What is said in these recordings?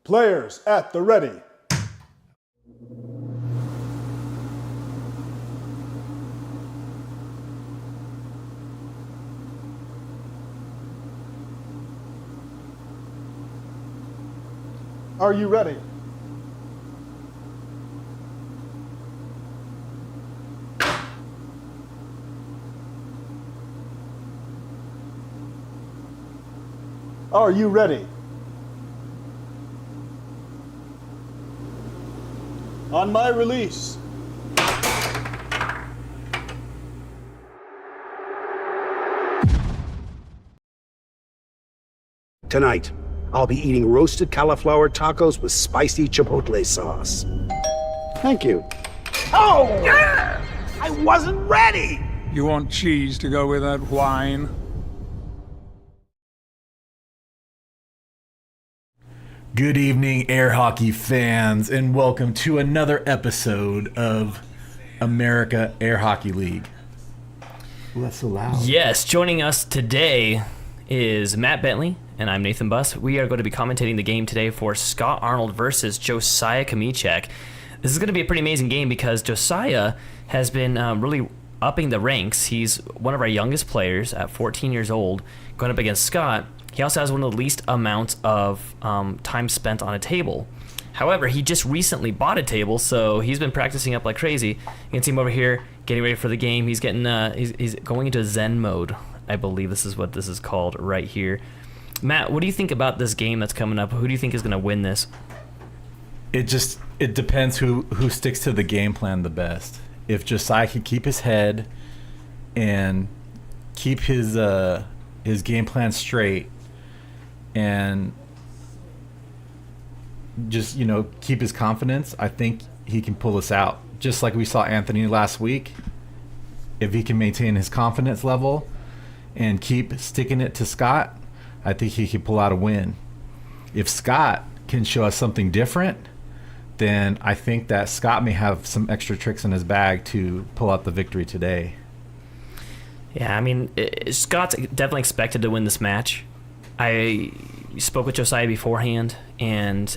Players at the ready. Are you ready? Are you ready? On my release. Tonight, I'll be eating roasted cauliflower tacos with spicy chipotle sauce. Thank you. Oh! Yeah! I wasn't ready! You want cheese to go with that wine? Good evening, air hockey fans, and welcome to another episode of America Air Hockey League. Ooh, that's so loud. Yes, joining us today is Matt Bentley, and I'm Nathan Buss. We are going to be commentating the game today for Scott Arnold versus Josiah Kmiecik. This is going to be a pretty amazing game because Josiah has been really upping the ranks. He's one of our youngest players at 14 years old, going up against Scott. He also has one of the least amounts of time spent on a table. However, he just recently bought a table, so he's been practicing up like crazy. You can see him over here getting ready for the game. He's getting he's going into Zen mode. I believe this is what this is called right here. Matt, what do you think about this game that's coming up? Who do you think is going to win this? It depends who sticks to the game plan the best. If Josiah can keep his head and keep his game plan straight and just, keep his confidence, I think he can pull this out. Just like we saw Anthony last week. If he can maintain his confidence level and keep sticking it to Scott, I think he can pull out a win. If Scott can show us something different, then I think that Scott may have some extra tricks in his bag to pull out the victory today. Yeah, I mean, Scott's definitely expected to win this match. I spoke with Josiah beforehand, and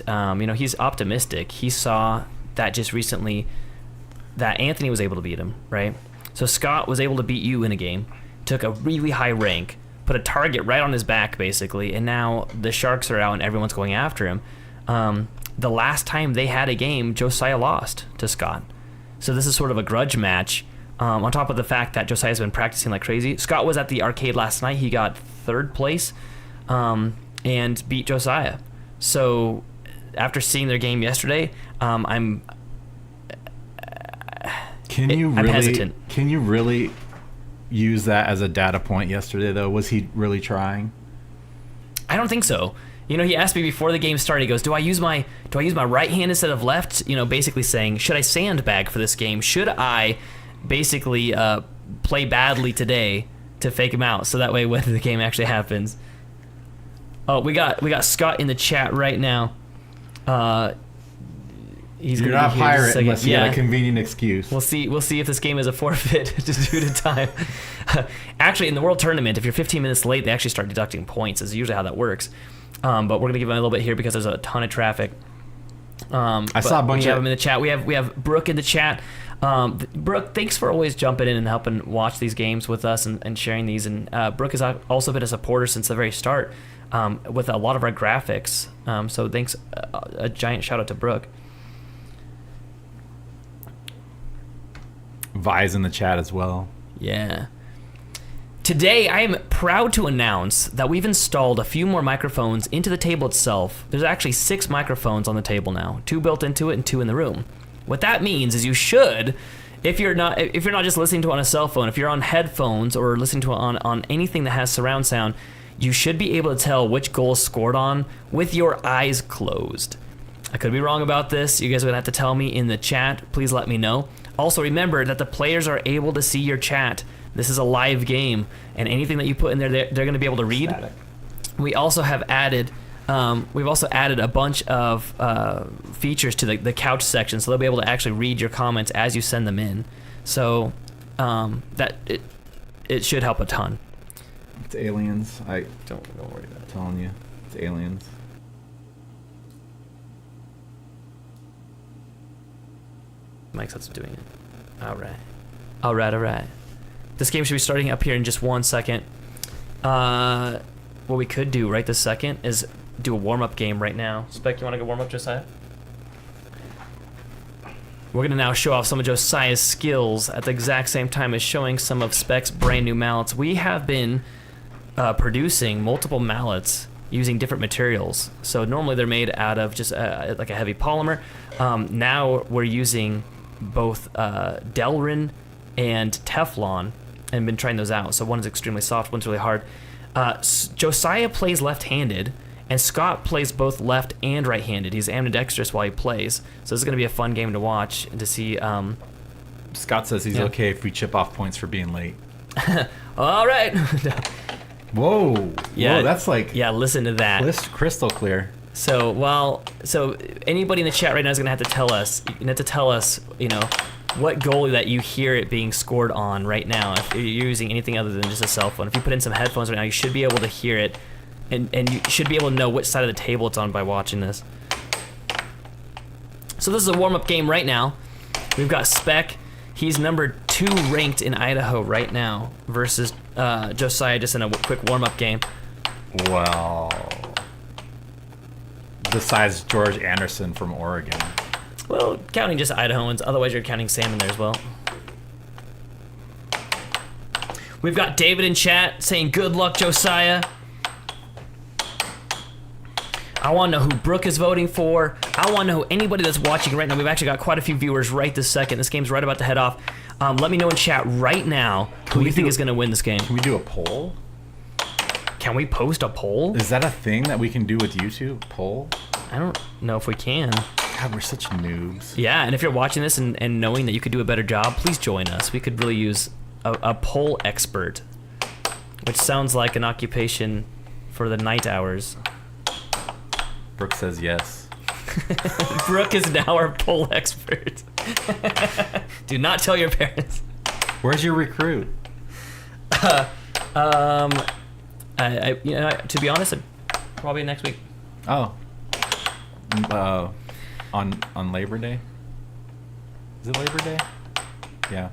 he's optimistic. He saw that just recently that Anthony was able to beat him, right? So Scott was able to beat you in a game, took a really high rank, put a target right on his back, basically, and now the Sharks are out and everyone's going after him. The last time they had a game, Josiah lost to Scott. So this is sort of a grudge match. On top of the fact that Josiah's been practicing like crazy. Scott was at the arcade last night. He got third place and beat Josiah. So after seeing their game yesterday, I'm hesitant. Can you really use that as a data point yesterday, though? Was he really trying? I don't think so. He asked me before the game started. He goes, "Do I use my right hand instead of left?" Basically saying, "Should I sandbag for this game? Should I basically play badly today to fake him out so that way when the game actually happens?" Oh, we got Scott in the chat right now. You're not pirate unless you have a convenient excuse. We'll see if this game is a forfeit due to time. Actually, in the World Tournament, if you're 15 minutes late, they actually start deducting points. Is usually how that works. But we're gonna give him a little bit here because there's a ton of traffic. I saw a bunch. We have him in the chat. We have Brooke in the chat. Brooke, thanks for always jumping in and helping watch these games with us and sharing these. And Brooke has also been a supporter since the very start with a lot of our graphics. So thanks, a giant shout out to Brooke. Vi's in the chat as well. Yeah. Today, I am proud to announce that we've installed a few more microphones into the table itself. There's actually 6 microphones on the table now, 2 built into it and 2 in the room. What that means is you should, if you're not just listening to it on a cell phone, if you're on headphones or listening to it on anything that has surround sound, you should be able to tell which goal is scored on with your eyes closed. I could be wrong about this. You guys are gonna have to tell me in the chat. Please let me know. Also, remember that the players are able to see your chat. This is a live game, and anything that you put in there, they're going to be able to read. Static. We also have added, a bunch of features to the couch section, so they'll be able to actually read your comments as you send them in. So it should help a ton. It's aliens. Don't worry about it. I'm telling you, it's aliens. Mike's that's doing it. All right. This game should be starting up here in just 1 second. What we could do right this second is do a warm-up game right now. Spec, you want to go warm up, Josiah? We're going to now show off some of Josiah's skills at the exact same time as showing some of Spec's brand new mallets. We have been producing multiple mallets using different materials. So normally they're made out of just like a heavy polymer. Now we're using both Delrin and Teflon and been trying those out. So one is extremely soft, one's really hard. Josiah plays left-handed, and Scott plays both left and right-handed. He's ambidextrous while he plays. So this is going to be a fun game to watch and to see. Scott says he's okay if we chip off points for being late. All right. Whoa. Yeah. Whoa, that's like listen to that. Crystal clear. So anybody in the chat right now is going to have to tell us. You have to tell us, what goal that you hear it being scored on right now. If you're using anything other than just a cell phone, if you put in some headphones right now, you should be able to hear it, and you should be able to know which side of the table it's on by watching this. So this is a warm-up game right now. We've got Spec. He's number 2 ranked in Idaho right now versus Josiah just in a quick warm-up game. Well, besides George Anderson from Oregon. Well, counting just Idahoans, otherwise you're counting Sam in there as well. We've got David in chat saying, good luck, Josiah. I want to know who Brooke is voting for. I want to know anybody that's watching right now. We've actually got quite a few viewers right this second. This game's right about to head off. Let me know in chat right now who you think is going to win this game. Can we do a poll? Can we post a poll? Is that a thing that we can do with YouTube? Poll? I don't know if we can. God, we're such noobs. Yeah, and if you're watching this and knowing that you could do a better job, please join us. We could really use a poll expert, which sounds like an occupation for the night hours. Brooke says yes. Brooke is now our poll expert. Do not tell your parents. Where's your recruit? To be honest, probably next week. Oh. On Labor Day? Is it Labor Day? Yeah.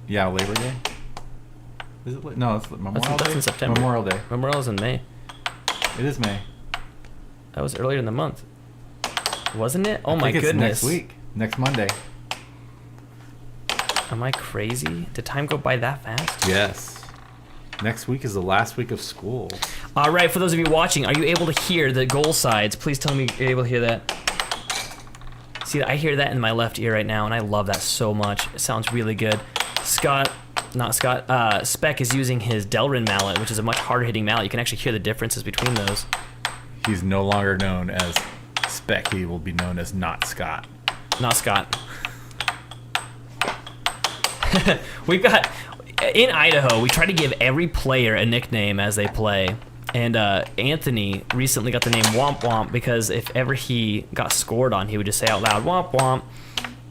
Yeah, Labor Day. Is it? No, it's Memorial Day. That's in September. Memorial Day. Memorial's in May. It is May. That was earlier in the month, wasn't it? Oh I my think it's goodness! next week, next Monday. Am I crazy? Did time go by that fast? Yes. Next week is the last week of school. All right, for those of you watching, are you able to hear the goal sides? Please tell me you're able to hear that. See, I hear that in my left ear right now, and I love that so much. It sounds really good. Spec is using his Delrin mallet, which is a much harder hitting mallet. You can actually hear the differences between those. He's no longer known as Spec. He will be known as Not Scott. Not Scott. We've got... In Idaho, we try to give every player a nickname as they play. And Anthony recently got the name Womp Womp because if ever he got scored on, he would just say out loud, Womp Womp.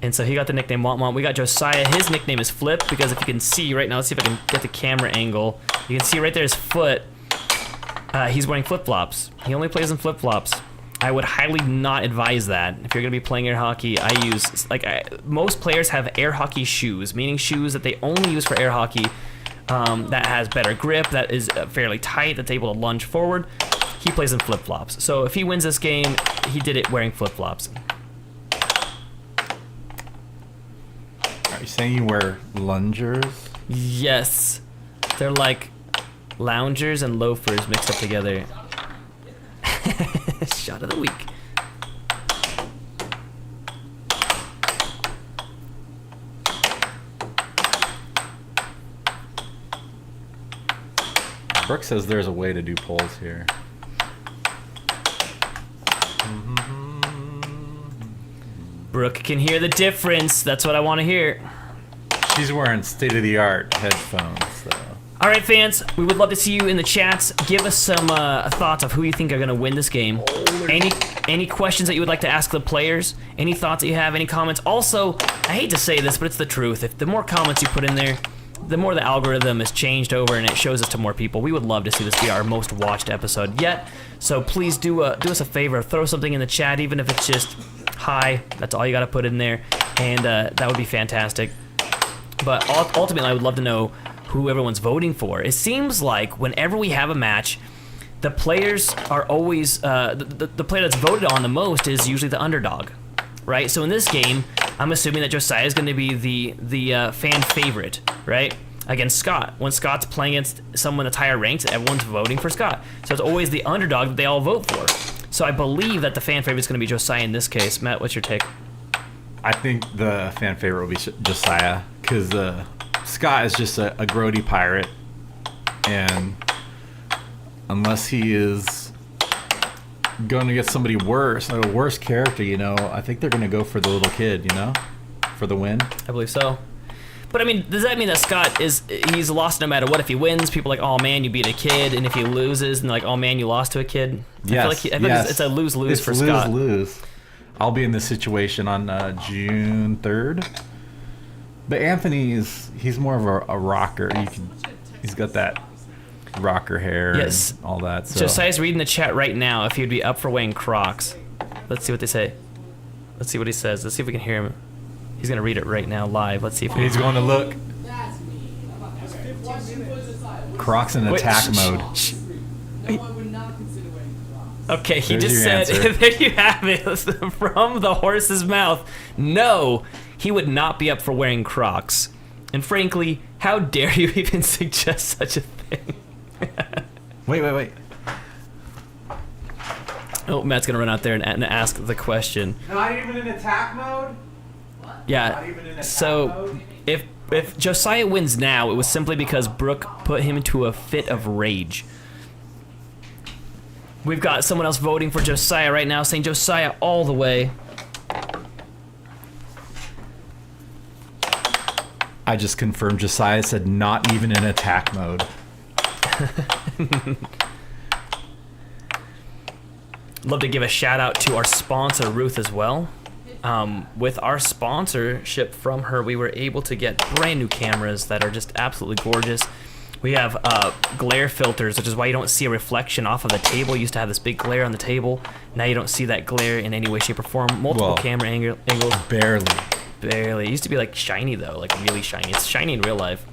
And so he got the nickname Womp Womp. We got Josiah. His nickname is Flip because if you can see right now, let's see if I can get the camera angle. You can see right there his foot. He's wearing flip-flops. He only plays in flip-flops. I would highly not advise that. If you're going to be playing air hockey, most players have air hockey shoes, meaning shoes that they only use for air hockey, that has better grip, that is fairly tight, that's able to lunge forward. He plays in flip-flops. So if he wins this game, he did it wearing flip-flops. Are you saying you wear lungers? Yes. They're like loungers and loafers mixed up together. Shot of the week. Brooke says there's a way to do polls here. Brooke can hear the difference. That's what I want to hear. She's wearing state-of-the-art headphones, though. All right, fans, we would love to see you in the chats. Give us some thoughts of who you think are going to win this game. Any questions that you would like to ask the players? Any thoughts that you have? Any comments? Also, I hate to say this, but it's the truth. If the more comments you put in there, the more the algorithm is changed over and it shows us to more people. We would love to see this be our most watched episode yet. So please do us a favor. Throw something in the chat, even if it's just high. That's all you got to put in there, and that would be fantastic. But ultimately, I would love to know who everyone's voting for. It seems like whenever we have a match, the players are always the player that's voted on the most is usually the underdog, right? So in this game, I'm assuming that Josiah is going to be the fan favorite, right? Against Scott. When Scott's playing against someone that's higher ranked, everyone's voting for Scott. So it's always the underdog that they all vote for. So I believe that the fan favorite is going to be Josiah in this case. Matt, what's your take? I think the fan favorite will be Josiah, because Scott is just a grody pirate, and unless he is going to get somebody worse, a worse character, you know, I think they're going to go for the little kid, you know, for the win. I believe so. But I mean, does that mean that Scott he's lost no matter what? If he wins, people are like, oh man, you beat a kid, and if he loses, and like, oh man, you lost to a kid. Yes, I feel like it's a lose-lose for Scott. It's lose-lose. I'll be in this situation on June 3rd. But Anthony he's more of a rocker. He's got that rocker hair and all that. So. Josiah's reading the chat right now if he'd be up for wearing Crocs. Let's see what they say. Let's see what he says. Let's see if we can hear him. He's going to read it right now live. Let's see if he's going to look. Crocs in attack mode. Okay, he There's just said, answer. there you have it, from the horse's mouth. No, he would not be up for wearing Crocs. And frankly, how dare you even suggest such a thing? Wait. Oh, Matt's going to run out there and ask the question. Not even in attack mode? Yeah, Not even in attack so mode? if Josiah wins now, it was simply because Brooke put him into a fit of rage. We've got someone else voting for Josiah right now, saying Josiah all the way. I just confirmed Josiah said not even in attack mode. Love to give a shout out to our sponsor, Ruth, as well. With our sponsorship from her, we were able to get brand new cameras that are just absolutely gorgeous. We have glare filters, which is why you don't see a reflection off of the table. You used to have this big glare on the table. Now you don't see that glare in any way, shape, or form. Multiple camera angles. Barely. Barely. It used to be like shiny though, like really shiny. It's shiny in real life.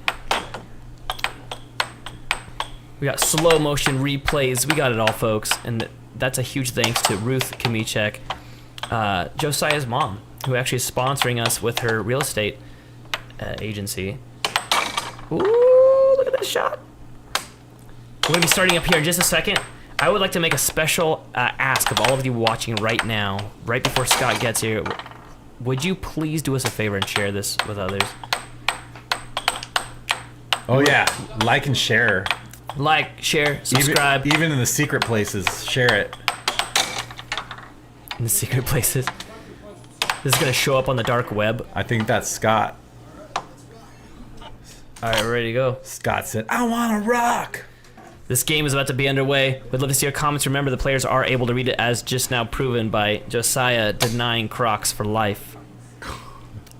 We got slow motion replays. We got it all, folks. And that's a huge thanks to Ruth Kmiecik, Josiah's mom, who actually is sponsoring us with her real estate agency. Ooh, look at that shot. We're going to be starting up here in just a second. I would like to make a special ask of all of you watching right now, right before Scott gets here. Would you please do us a favor and share this with others? Oh yeah, like and share. Like, share, subscribe. Even in the secret places, share it. In the secret places. This is going to show up on the dark web. I think that's Scott. All right, we're ready to go. Scott said, I want to rock. This game is about to be underway. We'd love to see your comments. Remember, the players are able to read it, as just now proven by Josiah denying Crocs for life.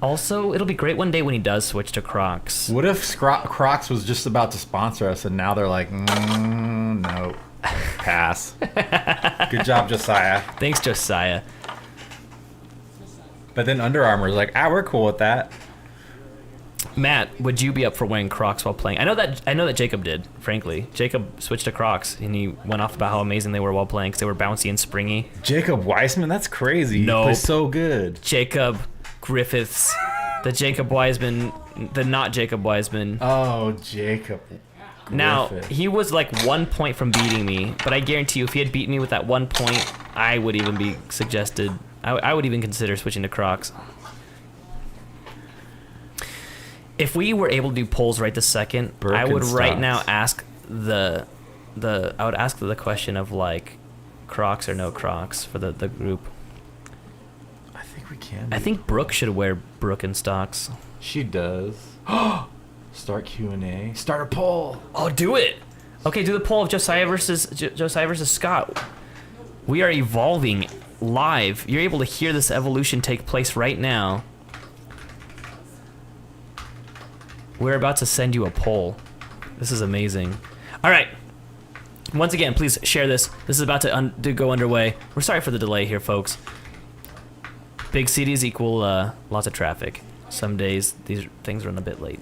Also, it'll be great one day when he does switch to Crocs. What if Crocs was just about to sponsor us and now they're like, no, pass. Good job, Josiah. Thanks, Josiah. But then Under Armour's like, we're cool with that. Matt, would you be up for wearing Crocs while playing? I know that Jacob did, frankly. Jacob switched to Crocs, and he went off about how amazing they were while playing because they were bouncy and springy. Jacob Weissman? That's crazy. Nope. He plays so good. Jacob Griffiths. The Jacob Wiseman. The not Jacob Wiseman. Oh, Jacob Griffith. Now, he was like 1 point from beating me, but I guarantee you if he had beaten me with that 1 point, I would even be suggested. I would even consider switching to Crocs. If we were able to do polls right this second, I would right now ask I would ask the question of like Crocs or no Crocs for the group. I think we can. I think Brooke should wear Birkenstocks. She does. Start Q&A. Start a poll. Oh, do it. Okay, do the poll of Josiah versus Scott. We are evolving live. You're able to hear this evolution take place right now. We're about to send you a poll. This is amazing. All right. Once again, please share this. This is about to go underway. We're sorry for the delay here, folks. Big cities equal lots of traffic. Some days these things run a bit late.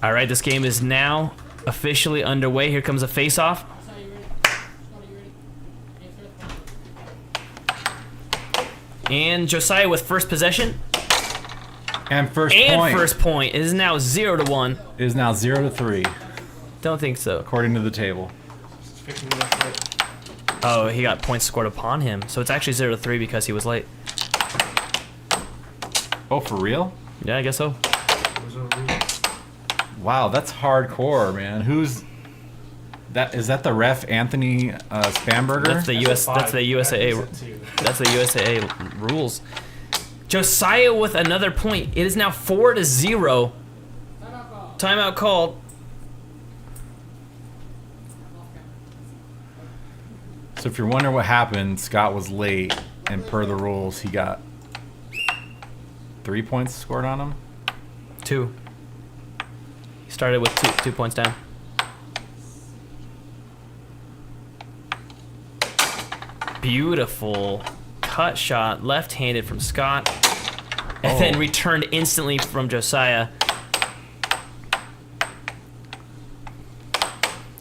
All right, this game is now officially underway. Here comes a face-off. And Josiah with first possession. And first And point. first point. It is now 0-1. It is now 0-3, Don't think so. according to the table. Oh, he got points scored upon him. So it's actually 0-3 because he was late. Oh, for real? Yeah, I guess so. Wow, that's hardcore, man. Who's that? Is that the ref Anthony Spamberger? That's the US. That's the USAA. That's the USAA rules. Josiah with another point. It is now 4-0. Timeout called. So if you're wondering what happened, Scott was late, and per the rules, he got 3 points scored on him. 2. He started with 2 points down. Beautiful cut shot, left-handed from Scott, and then returned instantly from Josiah.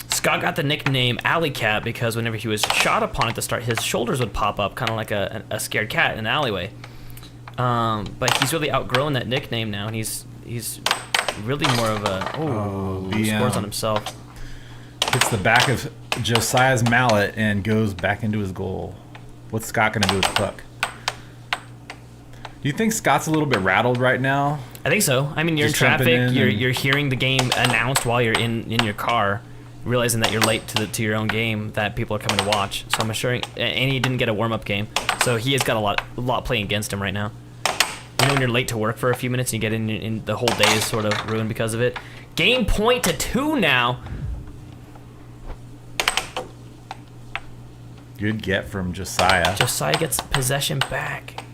Scott got the nickname Alley Cat because whenever he was shot upon at the start, his shoulders would pop up, kind of like a scared cat in an alleyway. But he's really outgrown that nickname now, and he's really more of a scores on himself. Hits the back of Josiah's mallet and goes back into his goal. What's Scott gonna do with the puck? Do you think Scott's a little bit rattled right now? I think so. I mean, you're Just in jumping traffic. in You're hearing the game announced while you're in your car, realizing that you're late to your own game that people are coming to watch. So I'm assuring, and he didn't get a warm up game, so he has got a lot playing against him right now. You know when you're late to work for a few minutes and you get in the whole day is sort of ruined because of it. Game point to 2 now. Good get from Josiah. Josiah gets possession back.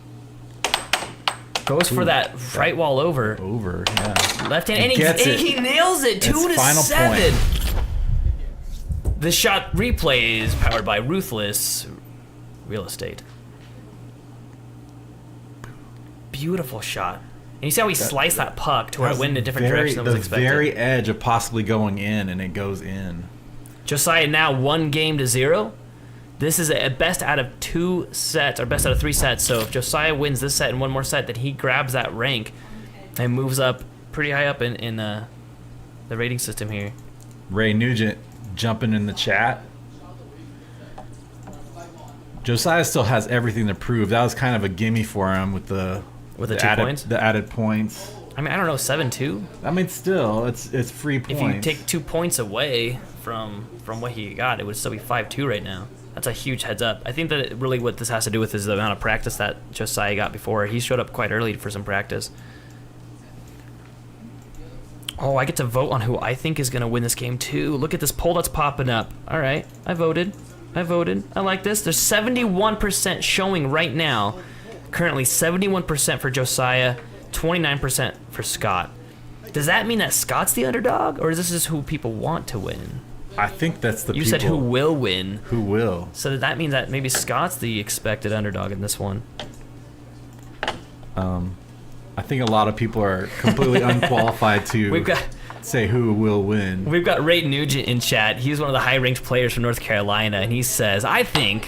Goes for that right wall over. Over, yeah. Left hand, and gets it. he nails it. 2-7. The shot replay is powered by Ruthless Real Estate. Beautiful shot. And you see how he sliced that puck to where it went in a different direction than was expected. The very edge of possibly going in, and it goes in. Josiah now 1-0. This is a best out of 2 sets, or best out of 3 sets. So if Josiah wins this set and one more set, then he grabs that rank and moves up pretty high up in the rating system here. Ray Nugent jumping in the chat. Josiah still has everything to prove. That was kind of a gimme for him with the 2 points? The added points. I mean, I don't know, 7-2? I mean, still, it's free points. If you take 2 points away from what he got, it would still be 5-2 right now. That's a huge heads up. I think that really what this has to do with is the amount of practice that Josiah got before. He showed up quite early for some practice. Oh, I get to vote on who I think is going to win this game too. Look at this poll that's popping up. All right, I voted. I like this. There's 71% showing right now. Currently 71% for Josiah, 29% for Scott. Does that mean that Scott's the underdog, or is this just who people want to win? I think that's the You people. said who will win. Who will? So does that mean that maybe Scott's the expected underdog in this one? I think a lot of people are completely unqualified to say who will win. We've got Ray Nugent in chat. He's one of the high-ranked players from North Carolina, and he says, I think...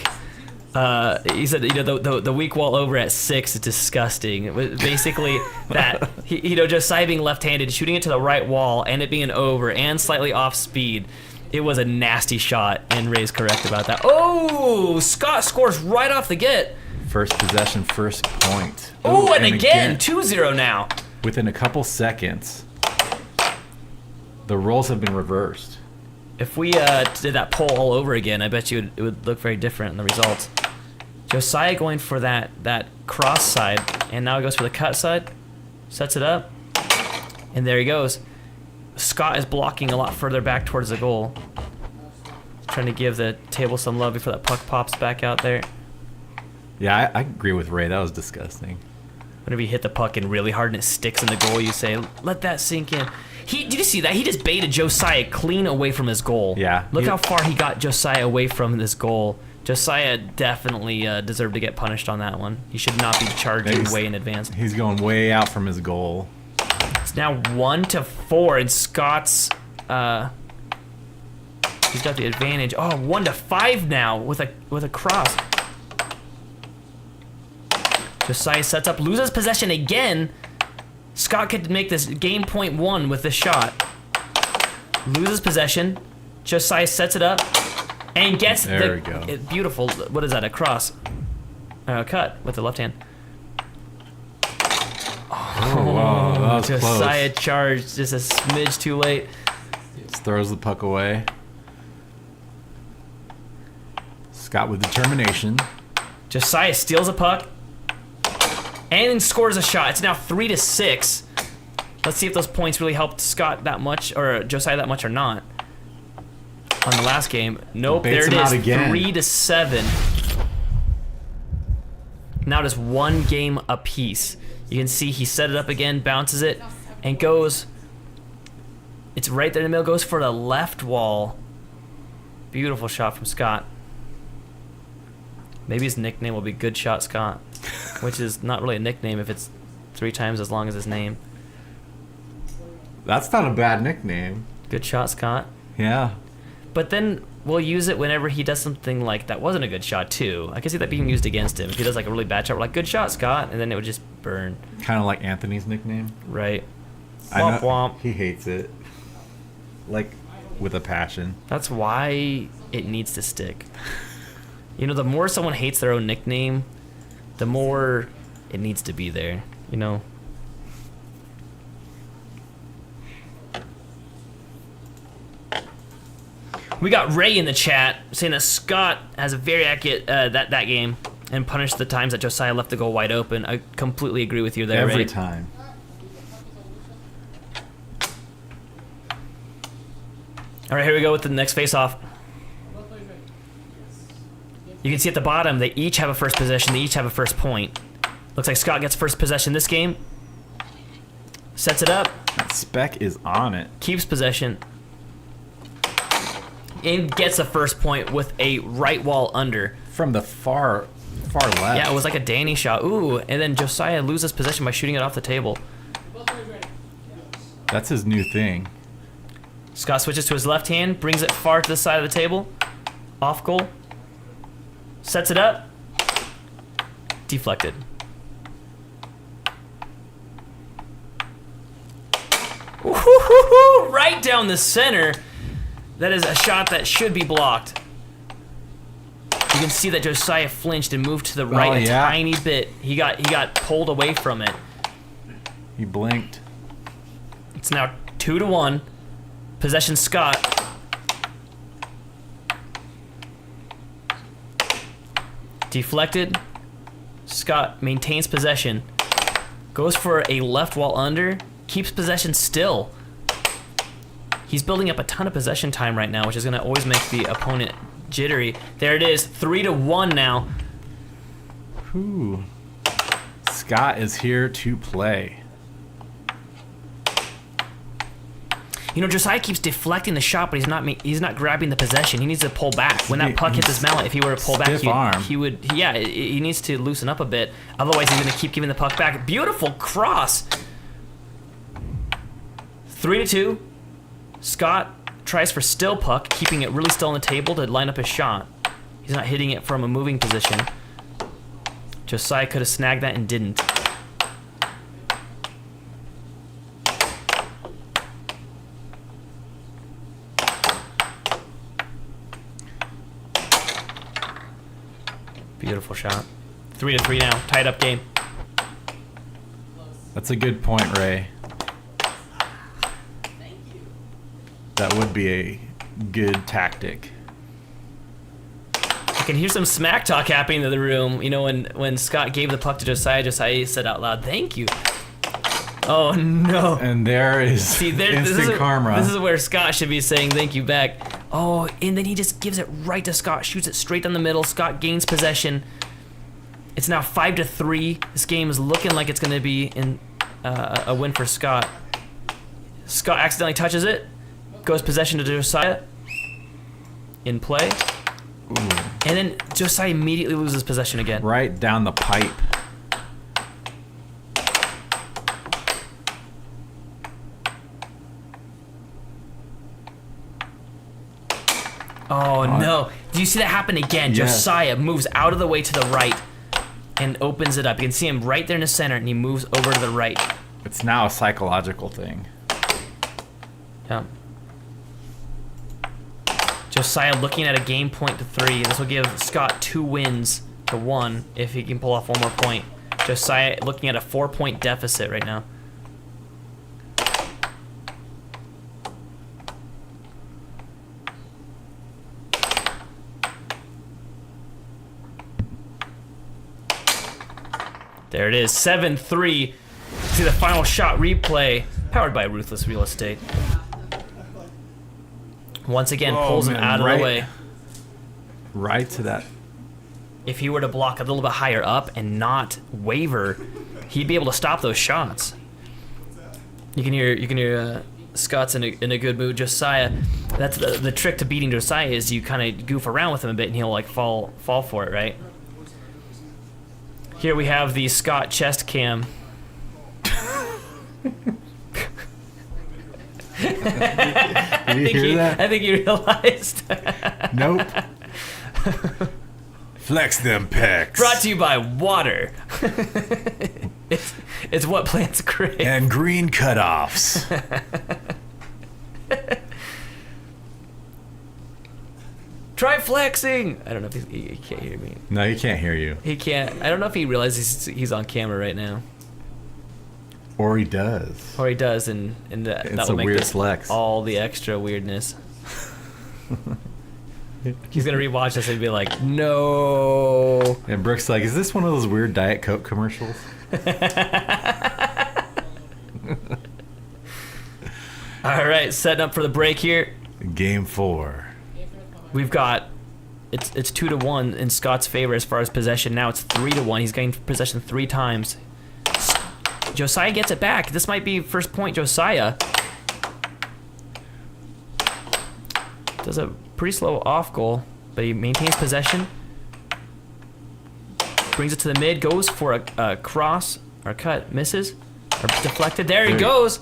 he said, the weak wall over at 6 is disgusting. It was basically that, Josiah being left-handed, shooting it to the right wall, and it being an over, and slightly off speed. It was a nasty shot, and Ray's correct about that. Oh, Scott scores right off the get. First possession, first point. Oh, and again, 2-0 now. Within a couple seconds, the roles have been reversed. If we did that poll all over again, I bet you it would look very different in the results. Josiah going for that cross side, and now he goes for the cut side, sets it up, and there he goes. Scott is blocking a lot further back towards the goal, trying to give the table some love before that puck pops back out there. Yeah, I agree with Ray. That was disgusting. Whenever you hit the puck in really hard and it sticks in the goal, you say, let that sink in. Did you see that? He just baited Josiah clean away from his goal. Yeah. Look how far he got Josiah away from this goal. Josiah definitely deserved to get punished on that one. He should not be charging way in advance. He's going way out from his goal. It's now 1-4, and Scott's... he's got the advantage. Oh, 1-5 now with a cross. Josiah sets up, loses possession again. Scott could make this game point 1 with this shot. Loses possession. Josiah sets it up and gets there we go. Beautiful. What is that? A cross? Cut with the left hand. Oh, wow, that was Josiah close. charged just a smidge too late. Just throws the puck away. Scott with determination. Josiah steals a puck and scores a shot. It's now 3-6. Let's see if those points really helped Scott that much, or Josiah that much, or not. On the last game, nope. Baits There it him is, out again. 3-7. Now just 1 game apiece. You can see he set it up again, bounces it, and goes. It's right there in the middle. Goes for the left wall. Beautiful shot from Scott. Maybe his nickname will be Good Shot Scott, which is not really a nickname if it's 3 times as long as his name. That's not a bad nickname. Good Shot Scott. Yeah. But then we'll use it whenever he does something like that wasn't a good shot too. I can see that being used against him. If he does like a really bad shot, we're like, good shot, Scott, and then it would just burn. Kind of like Anthony's nickname. Right. I Womp know, womp. He hates it. Like, with a passion. That's why it needs to stick. You know, the more someone hates their own nickname, the more it needs to be there, you know? We got Ray in the chat saying that Scott has a very accurate that game and punished the times that Josiah left the goal wide open. I completely agree with you there, Every Ray. time. All right, here we go with the next face-off. You can see at the bottom, they each have a first possession. They each have a first point. Looks like Scott gets first possession this game. Sets it up. That spec is on it. Keeps possession. And gets the first point with a right wall under. From the far left. Yeah, it was like a Danny shot. Ooh, and then Josiah loses possession by shooting it off the table. That's his new thing. Scott switches to his left hand, brings it far to the side of the table. Off goal. Sets it up. Deflected. Ooh, right down the center. That is a shot that should be blocked. You can see that Josiah flinched and moved to the right a tiny bit. He got pulled away from it. He blinked. It's now 2-1. Possession Scott. Deflected. Scott maintains possession. Goes for a left wall under. Keeps possession still. He's building up a ton of possession time right now, which is going to always make the opponent jittery. There it is, 3-1 now. Ooh. Scott is here to play. You know, Josiah keeps deflecting the shot, but he's not grabbing the possession. He needs to pull back. When that puck hits his mallet, if he were to pull back, he would. Yeah, he needs to loosen up a bit. Otherwise, he's going to keep giving the puck back. Beautiful cross. 3-2. Scott tries for still puck, keeping it really still on the table to line up his shot. He's not hitting it from a moving position. Josiah could have snagged that and didn't. Beautiful shot. 3-3 now. Tied up game. That's a good point, Ray. That would be a good tactic. I can hear some smack talk happening in the room. You know, when Scott gave the puck to Josiah said out loud, "Thank you." Oh no! And there is instant karma. This is where Scott should be saying thank you back. Oh, and then he just gives it right to Scott, shoots it straight down the middle. Scott gains possession. It's now 5-3. This game is looking like it's going to be in a win for Scott. Scott accidentally touches it. Goes possession to Josiah. In play. Ooh. And then Josiah immediately loses possession again. Right down the pipe. Oh no. Do you see that happen again? Yes. Josiah moves out of the way to the right and opens it up. You can see him right there in the center, and he moves over to the right. It's now a psychological thing. Yeah. Josiah looking at a game point to 3. This will give Scott 2 wins to 1 if he can pull off one more point. Josiah looking at a 4-point deficit right now. There it is, 7-3. See the final shot replay, powered by Ruthless Real Estate. Once again, pulls him out of the way. Right to that. If he were to block a little bit higher up and not waver, he'd be able to stop those shots. You can hear Scott's in a good mood. Josiah, that's the trick to beating Josiah is you kind of goof around with him a bit and he'll like fall for it, right? Here we have the Scott chest cam. Did you hear that? I think you realized. Nope. Flex them pecs. Brought to you by water. it's what plants crave. And green cutoffs. Try flexing. I don't know if he can't hear me. No, he can't hear you. He can't. I don't know if he realizes he's on camera right now. Or he does. Or he does, and that It's will a make weird this flex. all the extra weirdness. He's gonna rewatch this and be like, no. And Brooke's like, is this one of those weird Diet Coke commercials? All right, setting up for the break here. Game 4. We've got it's 2-1 in Scott's favor as far as possession. Now it's 3-1. He's gained possession 3 times. Josiah gets it back. This might be first point Josiah. Does a pretty slow off goal, but he maintains possession. Brings it to the mid, goes for a cross or cut, misses, or deflected. There he goes.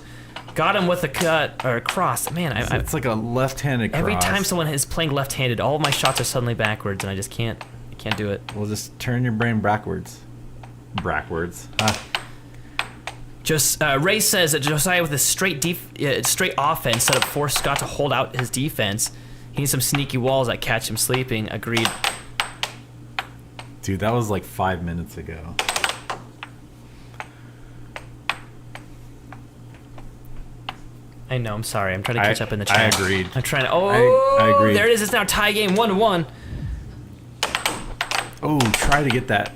Got him with a cut or a cross. Man, It's like a left-handed cross. every time someone is playing left-handed, all of my shots are suddenly backwards, and I just can't do it. Well, just turn your brain backwards. Backwards. Ray says that Josiah with a straight offense set up forced Scott to hold out his defense. He needs some sneaky walls that catch him sleeping. Agreed. Dude, that was like 5 minutes ago. I know, I'm sorry. I'm trying to catch up in the chat. I agreed. I'm trying to... Oh, I agreed. There it is. It's now tie game, 1-1. Oh, try to get that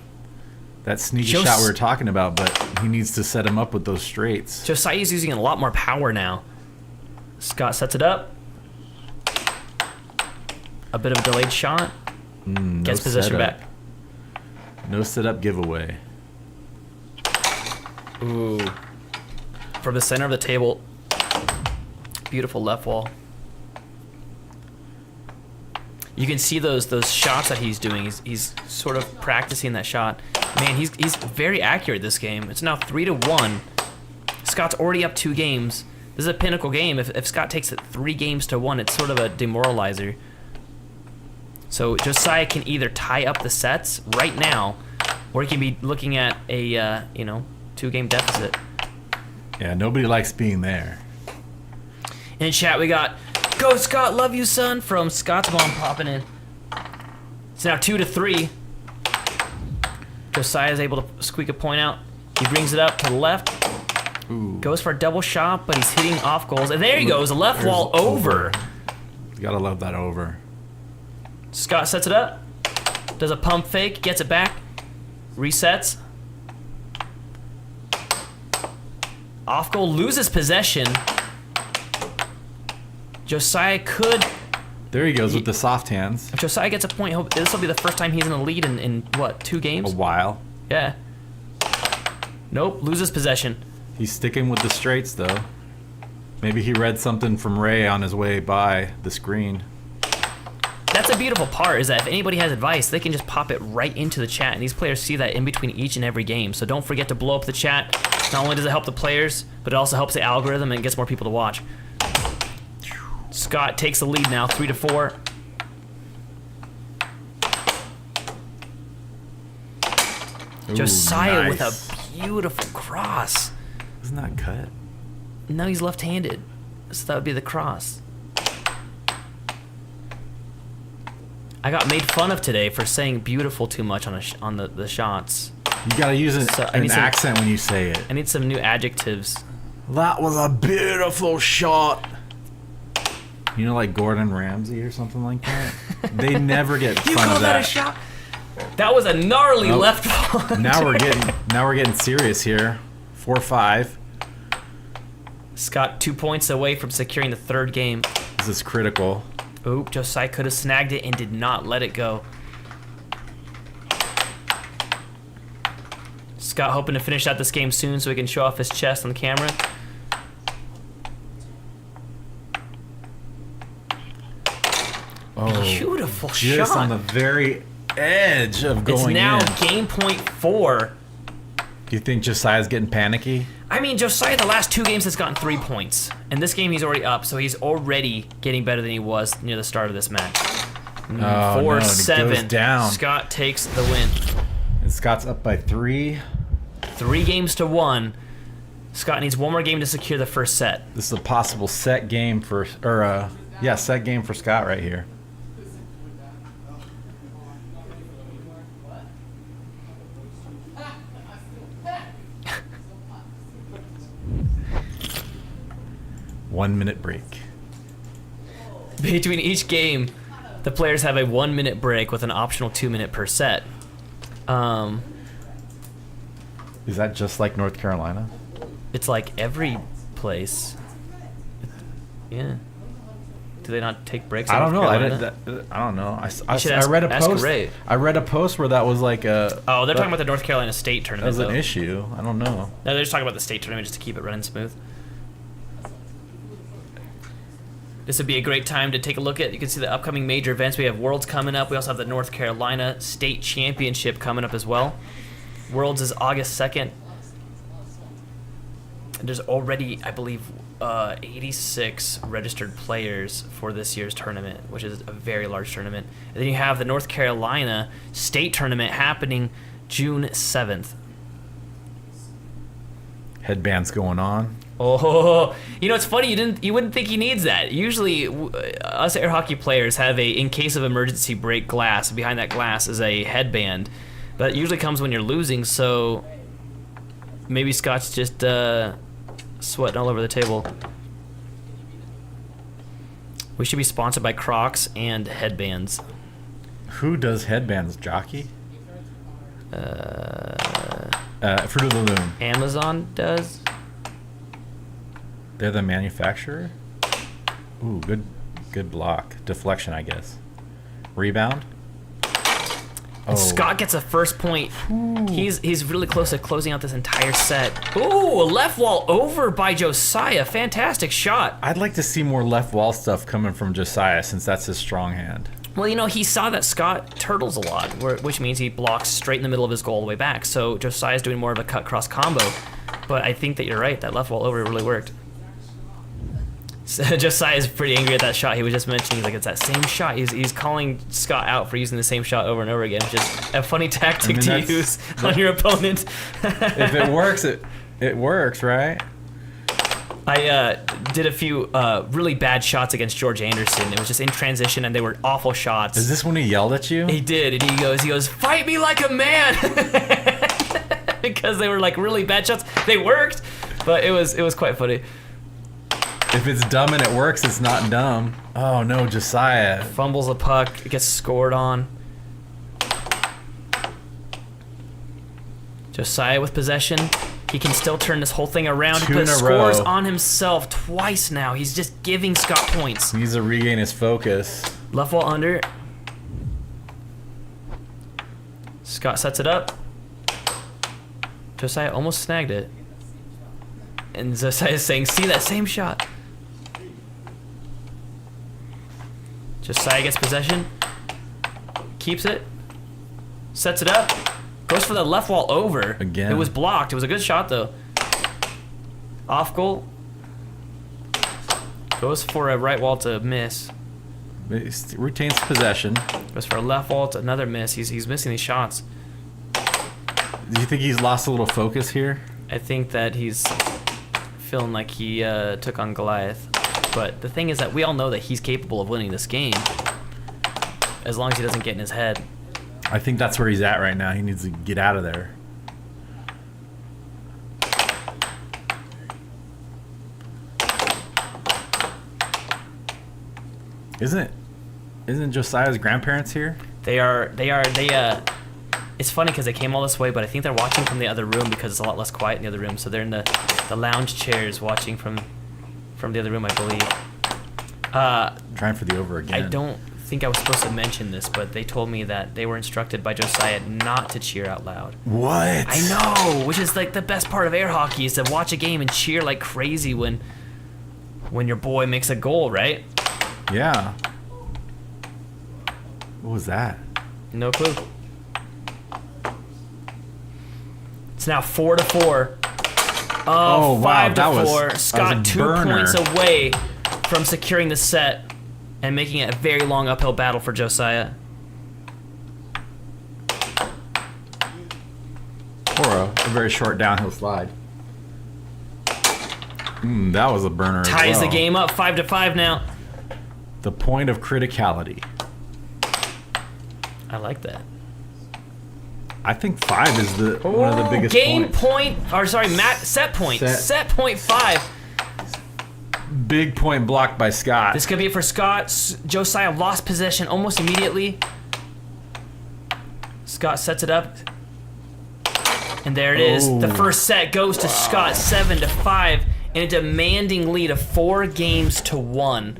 sneaky shot we were talking about, but he needs to set him up with those straights. Josiah's using a lot more power now. Scott sets it up. A bit of a delayed shot. Gets possession back. No setup giveaway. Ooh. From the center of the table. Beautiful left wall. You can see those shots that he's doing. He's sort of practicing that shot. Man, he's very accurate this game. It's now 3-1. Scott's already up 2 games. This is a pinnacle game. If Scott takes it 3-1, it's sort of a demoralizer. So Josiah can either tie up the sets right now, or he can be looking at a 2-game deficit. Yeah, nobody likes being there. In chat, we got "Go Scott, love you, son" from Scott's mom popping in. It's now 2-3. Josiah is able to squeak a point out. He brings it up to the left. Ooh. Goes for a double shot, but he's hitting off goals. And there he goes, a left wall over. You gotta love that over. Scott sets it up. Does a pump fake, gets it back. Resets. Off goal, loses possession. Josiah could... There he goes with the soft hands. If Josiah gets a point, this will be the first time he's in the lead in what, 2 games? A while. Yeah. Nope, loses possession. He's sticking with the straights, though. Maybe he read something from Ray on his way by the screen. That's a beautiful part, is that if anybody has advice, they can just pop it right into the chat, and these players see that in between each and every game. So don't forget to blow up the chat. Not only does it help the players, but it also helps the algorithm and gets more people to watch. Scott takes the lead now, 3-4. Ooh, Josiah nice. with a beautiful cross. Isn't that cut? No, he's left-handed, so that would be the cross. I got made fun of today for saying beautiful too much on the shots. You gotta use an accent when you say it. I need some new adjectives. That was a beautiful shot. You know, like Gordon Ramsay or something like that? They never get You fun call of that that. a shot? That was a gnarly Oh. left ball. Now we're getting serious here. 4-5. Scott 2 points away from securing the third game. This is critical. Oop, Josiah could have snagged it and did not let it go. Scott hoping to finish out this game soon so he can show off his chest on the camera. Oh, Beautiful just shot. on the very edge of It's going now in. game point 4. Do you think Josiah's getting panicky? I mean, Josiah the last 2 games has gotten 3 points. And this game he's already up, so he's already getting better than he was near the start of this match. Oh, no, and it 4-7. goes down. Scott takes the win. And Scott's up by 3. 3 games to 1. Scott needs one more game to secure the first set. This is a possible set game for, set game for Scott right here. One-minute break. Between each game, the players have a 1-minute break with an optional 2-minute per set. Is that just like North Carolina? It's like every place. Yeah. Do they not take breaks? in I don't know. North I Carolina? don't know. should I read a ask post. Ray. I read a post where that was like a. Oh, they're talking about the North Carolina State That tournament. was an though. issue. I don't know. No, they're just talking about the state tournament just to keep it running smooth. This would be a great time to take a look at. You can see the upcoming major events. We have Worlds coming up. We also have the North Carolina State Championship coming up as well. Worlds is August 2nd. And there's already, I believe, 86 registered players for this year's tournament, which is a very large tournament. And then you have the North Carolina State Tournament happening June 7th. Headbands going on. Oh, you know it's funny. You wouldn't think he needs that. Usually, us air hockey players have a in case of emergency break glass. Behind that glass is a headband, but it usually comes when you're losing. So maybe Scott's just sweating all over the table. We should be sponsored by Crocs and headbands. Who does headbands? Jockey? Fruit of the Loom. Amazon does. They're the manufacturer. Ooh, good block. Deflection, I guess. Rebound. Oh, Scott gets a first point. He's really close to closing out this entire set. Ooh, a left wall over by Josiah. Fantastic shot. I'd like to see more left wall stuff coming from Josiah since that's his strong hand. Well, you know, he saw that Scott turtles a lot, which means he blocks straight in the middle of his goal all the way back. So Josiah's doing more of a cut cross combo. But I think that you're right. That left wall over really worked. So Josiah's pretty angry at that shot he was just mentioning. He's like, it's that same shot. He's calling Scott out for using the same shot over and over again. Just a funny tactic to use on your opponent. If it works, it works, right? I did a few really bad shots against George Anderson. It was just in transition, and they were awful shots. Is this when he yelled at you? He did, and he goes, fight me like a man, because they were like really bad shots. They worked, but it was quite funny. If it's dumb and it works, it's not dumb. Oh no, Josiah. Fumbles the puck, it gets scored on. Josiah with possession. He can still turn this whole thing around. He Two in put a scores row. on himself twice now. He's just giving Scott points. He needs to regain his focus. Left wall under. Scott sets it up. Josiah almost snagged it. And Josiah is saying, see that same shot. Josiah gets possession. Keeps it. Sets it up. Goes for the left wall over. Again. It was blocked. It was a good shot, though. Off goal. Goes for a right wall to miss. Retains possession. Goes for a left wall to another miss. He's missing these shots. Do you think he's lost a little focus here? I think that he's feeling like he took on Goliath. But the thing is that we all know that he's capable of winning this game. As long as he doesn't get in his head. I think that's where he's at right now. He needs to get out of there. Isn't Josiah's grandparents here? They it's funny because they came all this way, but I think they're watching from the other room because it's a lot less quiet in the other room. So they're in the lounge chairs watching from the other room, I believe. Trying for the over again. I don't think I was supposed to mention this, but they told me that they were instructed by Josiah not to cheer out loud. What? I know, which is like the best part of air hockey is to watch a game and cheer like crazy when your boy makes a goal, right? Yeah. What was that? No clue. It's now 4-4. Oh, wow, 5-4. was Scott a 2 burner. points away from securing the set and making it a very long uphill battle for Josiah. Or a very short downhill slide. That was a burner. Ties as well. the game up 5-5 now. The point of criticality. I like that. I think 5 is one of the biggest game points. set point. Set. Set point 5. Big point blocked by Scott. This could be it for Scott. Josiah lost possession almost immediately. Scott sets it up. And there it is. The first set goes to Scott 7-5 in a demanding lead of 4-1.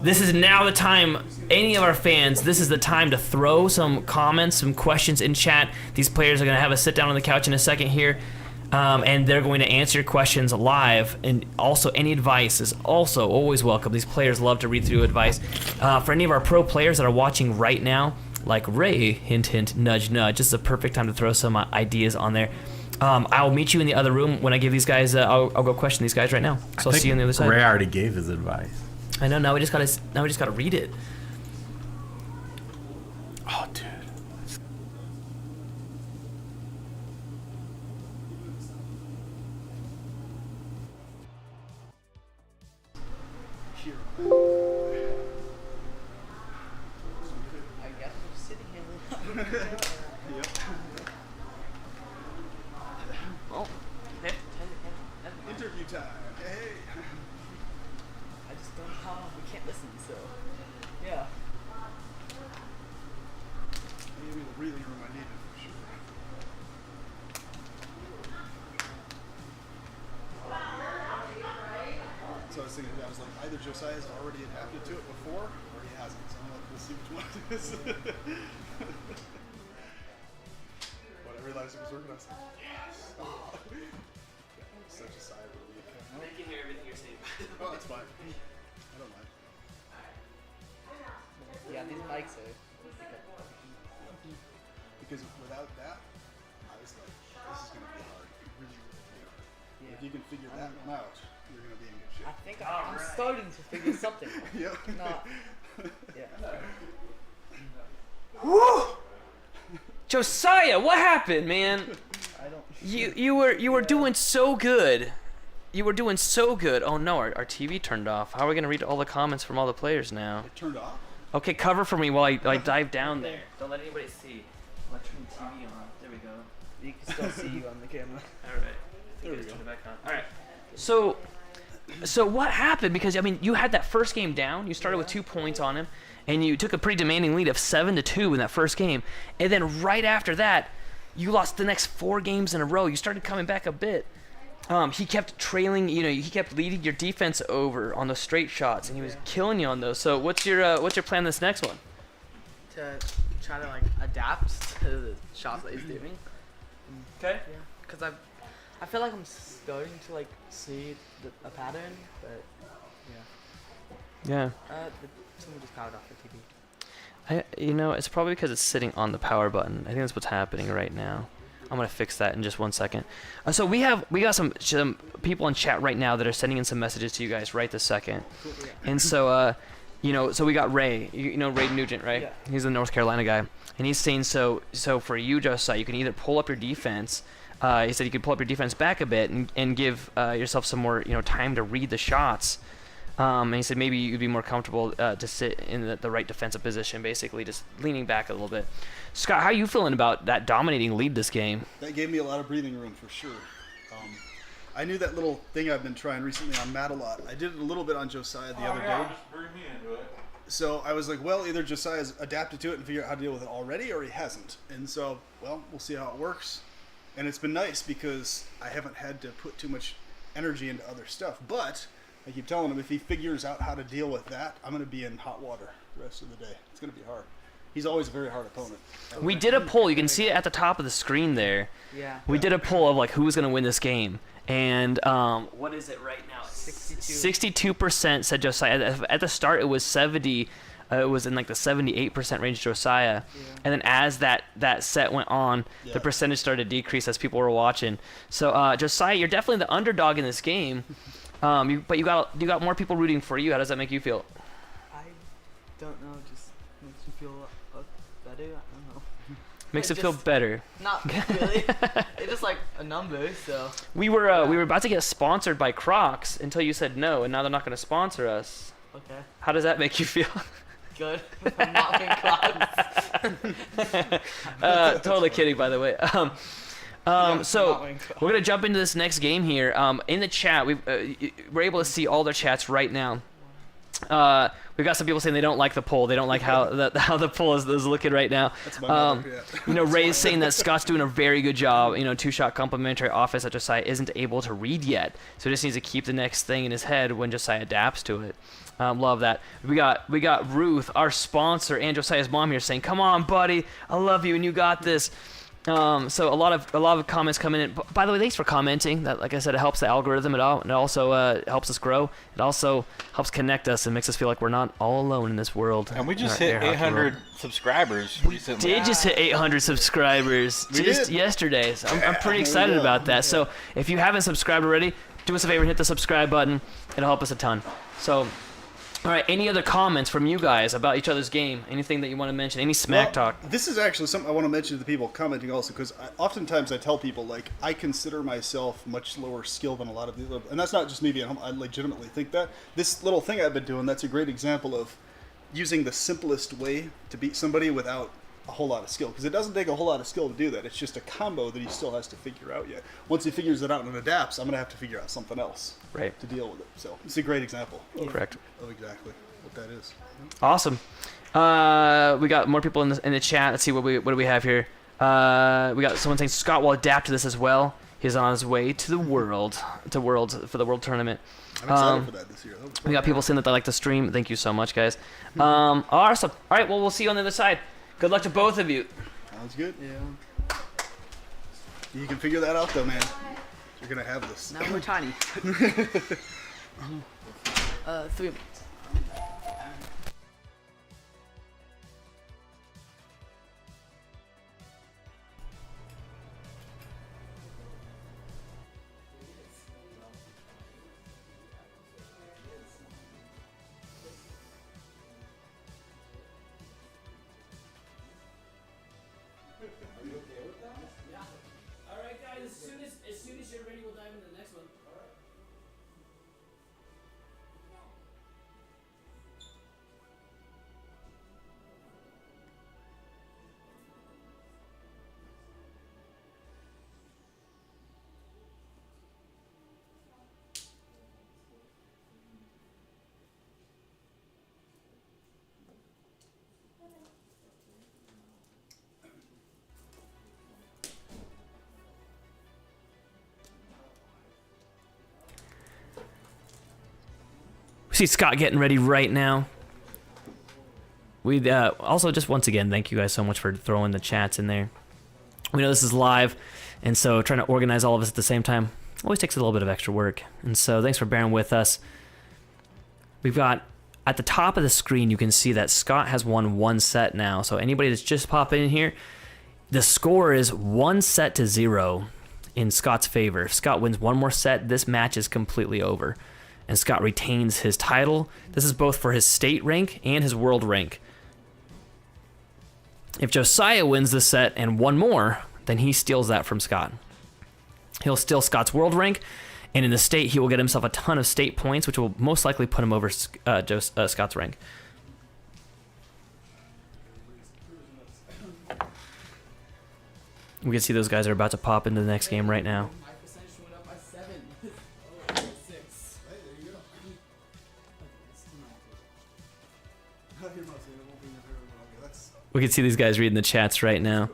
This is now the time, any of our fans, this is the time to throw some comments, some questions in chat. These players are going to have a sit down on the couch in a second here, and they're going to answer your questions live. And also, any advice is also always welcome. These players love to read through advice. For any of our pro players that are watching right now, like Ray, hint, hint, nudge, nudge, this is a perfect time to throw some ideas on there. I'll meet you in the other room when I give these guys, I'll go question these guys right now. So I'll see you on the other side. Ray already gave his advice. I know. Now we just gotta read it. Oh, dude. I guess I'm sitting here. Oh, Interview time. Hey. I just don't know how we can't listen, so yeah. Maybe the breathing room I needed for sure. So I was thinking, I was like, either Josiah's already adapted to it before, or he hasn't. So I'm like, we'll see which one it is. But I realized it was working. I was like, yes. Oh. Yeah, such a sigh of relief. I can hear everything you're saying. Oh, that's fine. I don't mind. Yeah, these mics are. Because without that, I was like, this is going to be hard. Really, really hard. Yeah. If you can figure that one out, you're going to be in good shape. I think I'm starting to figure something out. Yep. Not. Yeah. Josiah, what happened, man? I don't. You were doing so good. You were doing so good. Oh no, our TV turned off. How are we gonna read all the comments from all the players now? It turned off? Okay, cover for me while I dive down there. Don't let anybody see. I'll turn the TV on. There we go. You can still see you on the camera. All right. There we Turn go. it back on. All right. So what happened? Because I mean, you had that first game down. You started with 2 points on him, and you took a pretty demanding lead of 7-2 in that first game. And then right after that, you lost the next 4 games in a row. You started coming back a bit. He kept trailing. He kept leading your defense over on those straight shots, and he was killing you on those. So what's your plan this next one? To try to like adapt to the shots that he's doing. Okay. because I feel like I'm starting to like see a pattern, but Yeah. Someone just powered off the TV. It's probably because it's sitting on the power button. I think that's what's happening right now. I'm gonna fix that in just 1 second. So we got some people in chat right now that are sending in some messages to you guys right this second. And so so we got Ray. You know Ray Nugent, right? Yeah. He's the North Carolina guy, and he's saying so for you, Josiah, you can either pull up your defense. He said you could pull up your defense back a bit and give yourself some more time to read the shots. And he said maybe you'd be more comfortable to sit in the right defensive position, basically just leaning back a little bit. Scott, how are you feeling about that dominating lead this game? That gave me a lot of breathing room for sure. I knew that little thing I've been trying recently on Matt a lot. I did it a little bit on Josiah the other day. Just bring me into it. So I was like, well, either Josiah's adapted to it and figured out how to deal with it already, or he hasn't. And so, well, we'll see how it works. And it's been nice because I haven't had to put too much energy into other stuff. But I keep telling him if he figures out how to deal with that, I'm going to be in hot water the rest of the day. It's going to be hard. He's always a very hard opponent. We did a poll. You can see it at the top of the screen there. Yeah. We did a poll of like who's going to win this game. And what is it right now? 62% said Josiah. At the start, it was 70. It was in like the 78% range, Josiah. Yeah. And then as that set went on, the percentage started to decrease as people were watching. So Josiah, you're definitely the underdog in this game. But you got more people rooting for you. How does that make you feel? I don't know. Just makes me feel better. I don't know. Makes it feel better. Not really. It's just like a number. So we were about to get sponsored by Crocs until you said no, and now they're not going to sponsor us. Okay. How does that make you feel? Good. I'm not being Crocs. Totally kidding, by the way. So we're gonna jump into this next game here. In the chat, we're able to see all their chats right now. We've got some people saying they don't like the poll. They don't like how the poll is looking right now. That's my mother, yeah. Ray's saying that Scott's doing a very good job. Two-shot complimentary offense that Josiah isn't able to read yet, so he just needs to keep the next thing in his head when Josiah adapts to it. Love that. We got Ruth, our sponsor, and Josiah's mom here saying, "Come on, buddy, I love you, and you got this." So a lot of comments coming in. By the way, thanks for commenting. That, like I said, it helps the algorithm. It also helps us grow. It also helps connect us and makes us feel like we're not all alone in this world. And we just hit 800 subscribers recently. Did just hit 800 subscribers just yesterday. So I'm pretty excited about that. So if you haven't subscribed already, do us a favor and hit the subscribe button. It'll help us a ton. So. All right, any other comments from you guys about each other's game? Anything that you want to mention? Any smack talk? This is actually something I want to mention to the people commenting also, because oftentimes I tell people, like, I consider myself much lower skill than a lot of these, and that's not just me being humble. I legitimately think that. This little thing I've been doing, that's a great example of using the simplest way to beat somebody without a whole lot of skill, because it doesn't take a whole lot of skill to do that. It's just a combo that he still has to figure out yet. Once he figures it out and adapts, I'm going to have to figure out something else to deal with it. So it's a great example of exactly what that is. Awesome. We got more people in the chat. Let's see what do we have here. We got someone saying Scott will adapt to this as well. He's on his way to the world for the world tournament. I'm excited for that this year. We got people saying that they like the stream. Thank you so much, guys. Awesome. All right, well, we'll see you on the other side. Good luck to both of you. Sounds good. Yeah. You can figure that out, though, man. You're going to have this. Now we're tiny. 3 minutes. We see Scott getting ready right now. We also just once again thank you guys so much for throwing the chats in there. We know this is live, and so trying to organize all of us at the same time always takes a little bit of extra work. And so thanks for bearing with us. We've got, at the top of the screen, you can see that Scott has won 1 set now. So anybody that's just popping in here, the score is 1-0 in Scott's favor. If Scott wins 1 more set, this match is completely over, and Scott retains his title. This is both for his state rank and his world rank. If Josiah wins this set and 1 more, then he steals that from Scott. He'll steal Scott's world rank, and in the state, he will get himself a ton of state points, which will most likely put him over Scott's rank. We can see those guys are about to pop into the next game right now. My percentage went up by 7. 6. Hey, there you go. We can see these guys reading the chats right now.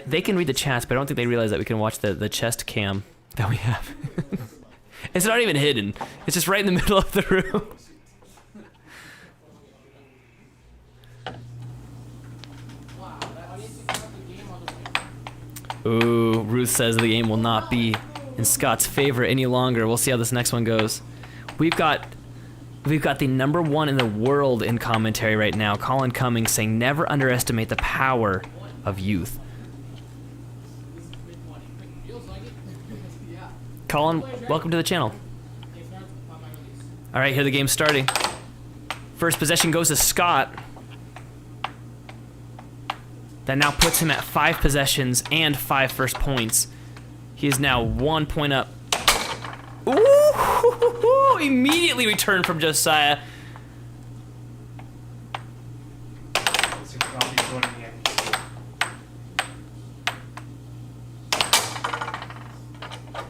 They can read the chats, but I don't think they realize that we can watch the chest cam that we have. It's not even hidden. It's just right in the middle of the room. Ooh, Ruth says the game will not be in Scott's favor any longer. We'll see how this next one goes. We've got the #1 in the world in commentary right now, Colin Cummings, saying never underestimate the power of youth. Colin, welcome to the channel. All right, here the game's starting. First possession goes to Scott. That now puts him at 5 possessions and 5 first points. He is now 1 point up. Ooh! Immediately returned from Josiah.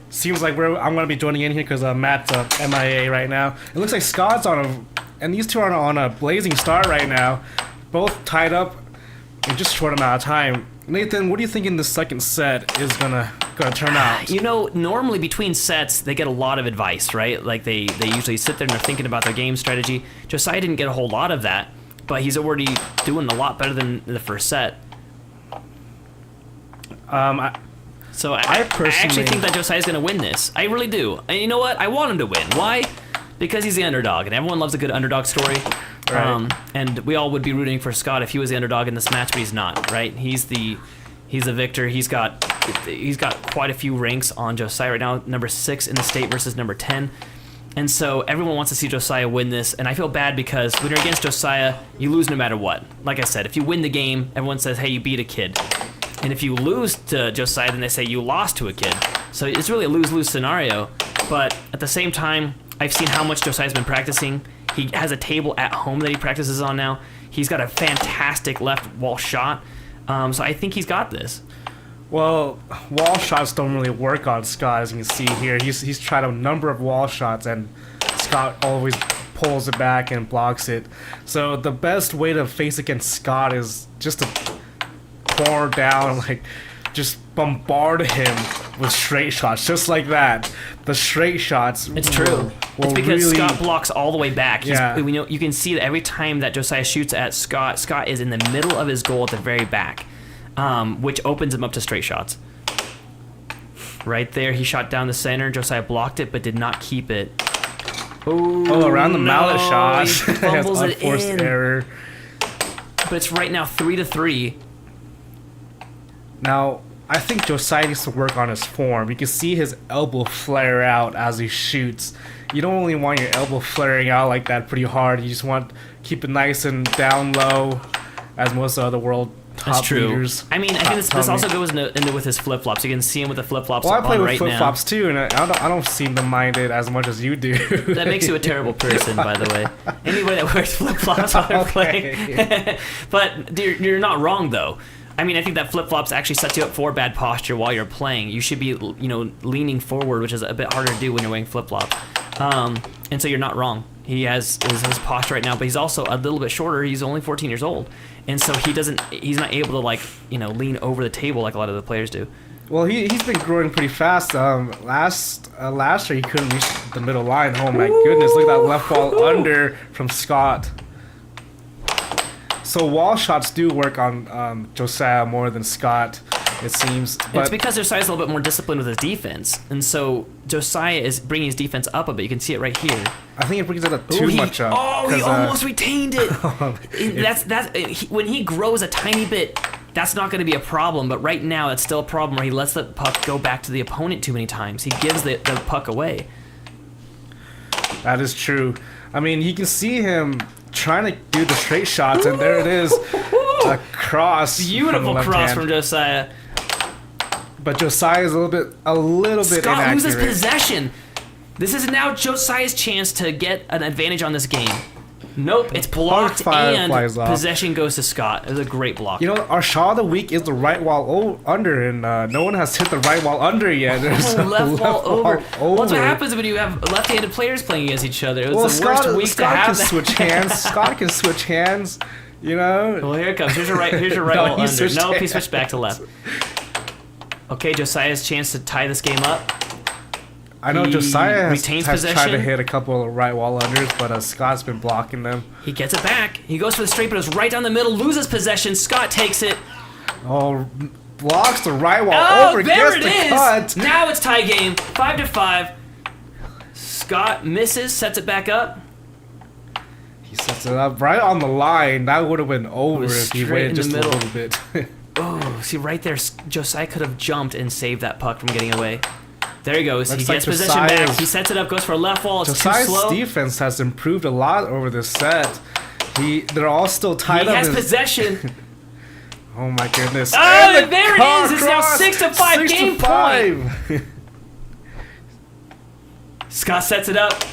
Seems like I'm going to be joining in here because Matt's MIA right now. It looks like Scott's and these two are on a blazing start right now. Both tied up in just a short amount of time. Nathan, what do you think in the second set is gonna turn out? You know, normally between sets, they get a lot of advice, right? Like they usually sit there and they're thinking about their game strategy. Josiah didn't get a whole lot of that, but he's already doing a lot better than the first set. I personally actually think that Josiah's gonna win this. I really do. And you know what? I want him to win. Why? Because he's the underdog, and everyone loves a good underdog story. Right. And we all would be rooting for Scott if he was the underdog in this match, but he's not, right? He's the victor. He's got quite a few ranks on Josiah right now, #6 in the state versus #10. And so everyone wants to see Josiah win this, and I feel bad because when you're against Josiah, you lose no matter what. Like I said, if you win the game, everyone says, hey, you beat a kid. And if you lose to Josiah, then they say you lost to a kid. So it's really a lose-lose scenario. But at the same time, I've seen how much Josiah's been practicing. He has a table at home that he practices on now. He's got a fantastic left wall shot. So I think he's got this. Well, wall shots don't really work on Scott, as you can see here. He's tried a number of wall shots, and Scott always pulls it back and blocks it. So the best way to face against Scott is just to pour down, like, just bombard him with straight shots, just like that. The straight shots. It's true. It's because really, Scott blocks all the way back. Yeah. We know, you can see that every time that Josiah shoots at Scott, Scott is in the middle of his goal at the very back, which opens him up to straight shots. Right there, he shot down the center. Josiah blocked it, but did not keep it. Oh, around the mallet shot. He fumbles it Unforced in. error. But it's right now 3-3. Now, I think Josiah needs to work on his form. You can see his elbow flare out as he shoots. You don't really want your elbow flaring out like that pretty hard. You just want to keep it nice and down low, as most of the world top leaders. I mean, I think this also goes into with his flip-flops. You can see him with the flip-flops on right now. Well, I play with flip-flops too, and I don't seem to mind it as much as you do. That makes you a terrible person, by the way. Anybody that wears flip-flops while they're playing. But you're not wrong, though. I mean, I think that flip-flops actually sets you up for bad posture while you're playing. You should be, leaning forward, which is a bit harder to do when you're wearing flip-flops. And so you're not wrong. He has his posture right now, but he's also a little bit shorter. He's only 14 years old, and so he's not able to lean over the table like a lot of the players do. Well, he's been growing pretty fast. Last year he couldn't reach the middle line. Oh my goodness! Look at that left ball under from Scott. So wall shots do work on Josiah more than Scott. it seems. It's But because Josiah's a little bit more disciplined with his defense, and so Josiah is bringing his defense up a bit. You can see it right here. I think it brings it up too much up. Oh, he 'cause, almost retained it. When he grows a tiny bit, that's not going to be a problem. But right now, it's still a problem where he lets the puck go back to the opponent too many times. He gives the puck away. That is true. I mean, you can see him trying to do the straight shots, and there it is, a cross. Beautiful cross from Josiah. But Josiah is a little bit Scott inaccurate. loses possession. This is now Josiah's chance to get an advantage on this game. Nope, it's blocked and possession goes to Scott. It was a great block. You know, our shot of the week is the right wall under, and no one has hit the right wall under yet. There's left wall over. Well, that's what happens when you have left-handed players playing against each other. It was the worst week to have that. Scott can switch hands, you know. Well, here it comes. Here's your right wall under. Nope, he switched back to left. Okay, Josiah's chance to tie this game up. I know Josiah has possession. tried to hit a couple of right wall unders, but Scott's been blocking them. He gets it back. He goes for the straight, but it's right down the middle. Loses possession. Scott takes it. Oh, blocks the right wall over. There Gets it the is. cut. Now it's tie game. 5-5. Scott misses. Sets it back up. He sets it up right on the line. That would have been over if he waited just a little bit. Oh, see right there, Josiah could have jumped and saved that puck from getting away. There he goes. Looks he gets possession back. He sets it up, goes for a left wall. It's Josiah's too slow. defense has improved a lot over this set. They're all still tied up. He has possession. Oh my goodness. Oh, there it is. It's now 6-5 game point. Scott sets it up.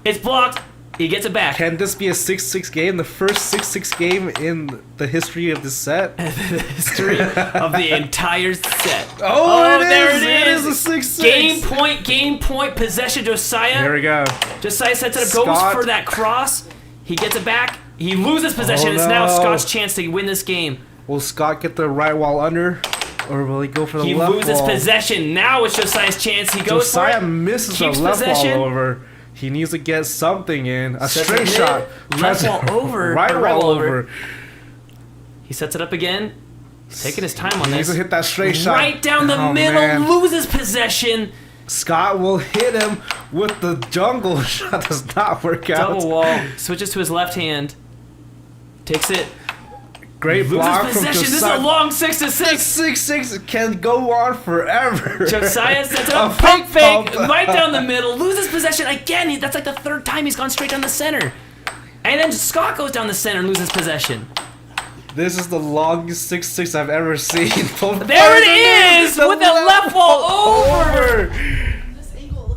It's blocked. He gets it back. Can this be a 6-6 game? The first 6-6 game in the history of this set? The history of the entire set. Oh, there it It is. is a 6-6. Game point, possession, Josiah. There we go. Josiah sets it up, goes for that cross. He gets it back. He loses possession. It's now Scott's chance to win this game. Will Scott get the right wall under? Or will he go for the left wall? He loses possession. Now it's Josiah's chance. He goes for it. Josiah misses the left wall over. He needs to get something in. A straight shot. Left wall over. Right wall over. He sets it up again. He's taking his time on this. He needs to hit that straight shot. Right down the middle. Man. Loses possession. Scott will hit him with the jungle shot. Does not work out. Double wall. Switches to his left hand. Takes it. Great block from Josiah. This is a long 6-6. 6-6 can go on forever. Josiah sets up pump fake right down the middle. Loses possession again. That's like the third time he's gone straight down the center. And then Scott goes down the center and loses possession. This is the longest 6-6 I've ever seen. There it is with the left wall over.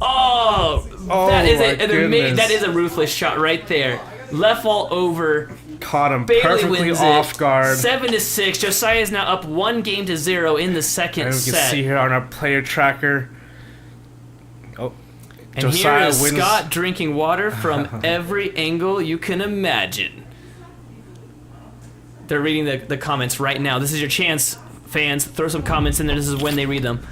Oh, that is a ruthless shot right there. Left wall over. Caught him Bailey perfectly off guard. 7-6. Josiah is now up 1-0 in the second set. And we can see here on our player tracker. Oh, and Josiah here is wins. Scott drinking water from every angle you can imagine. They're reading the comments right now. This is your chance, fans. Throw some comments in there. This is when they read them.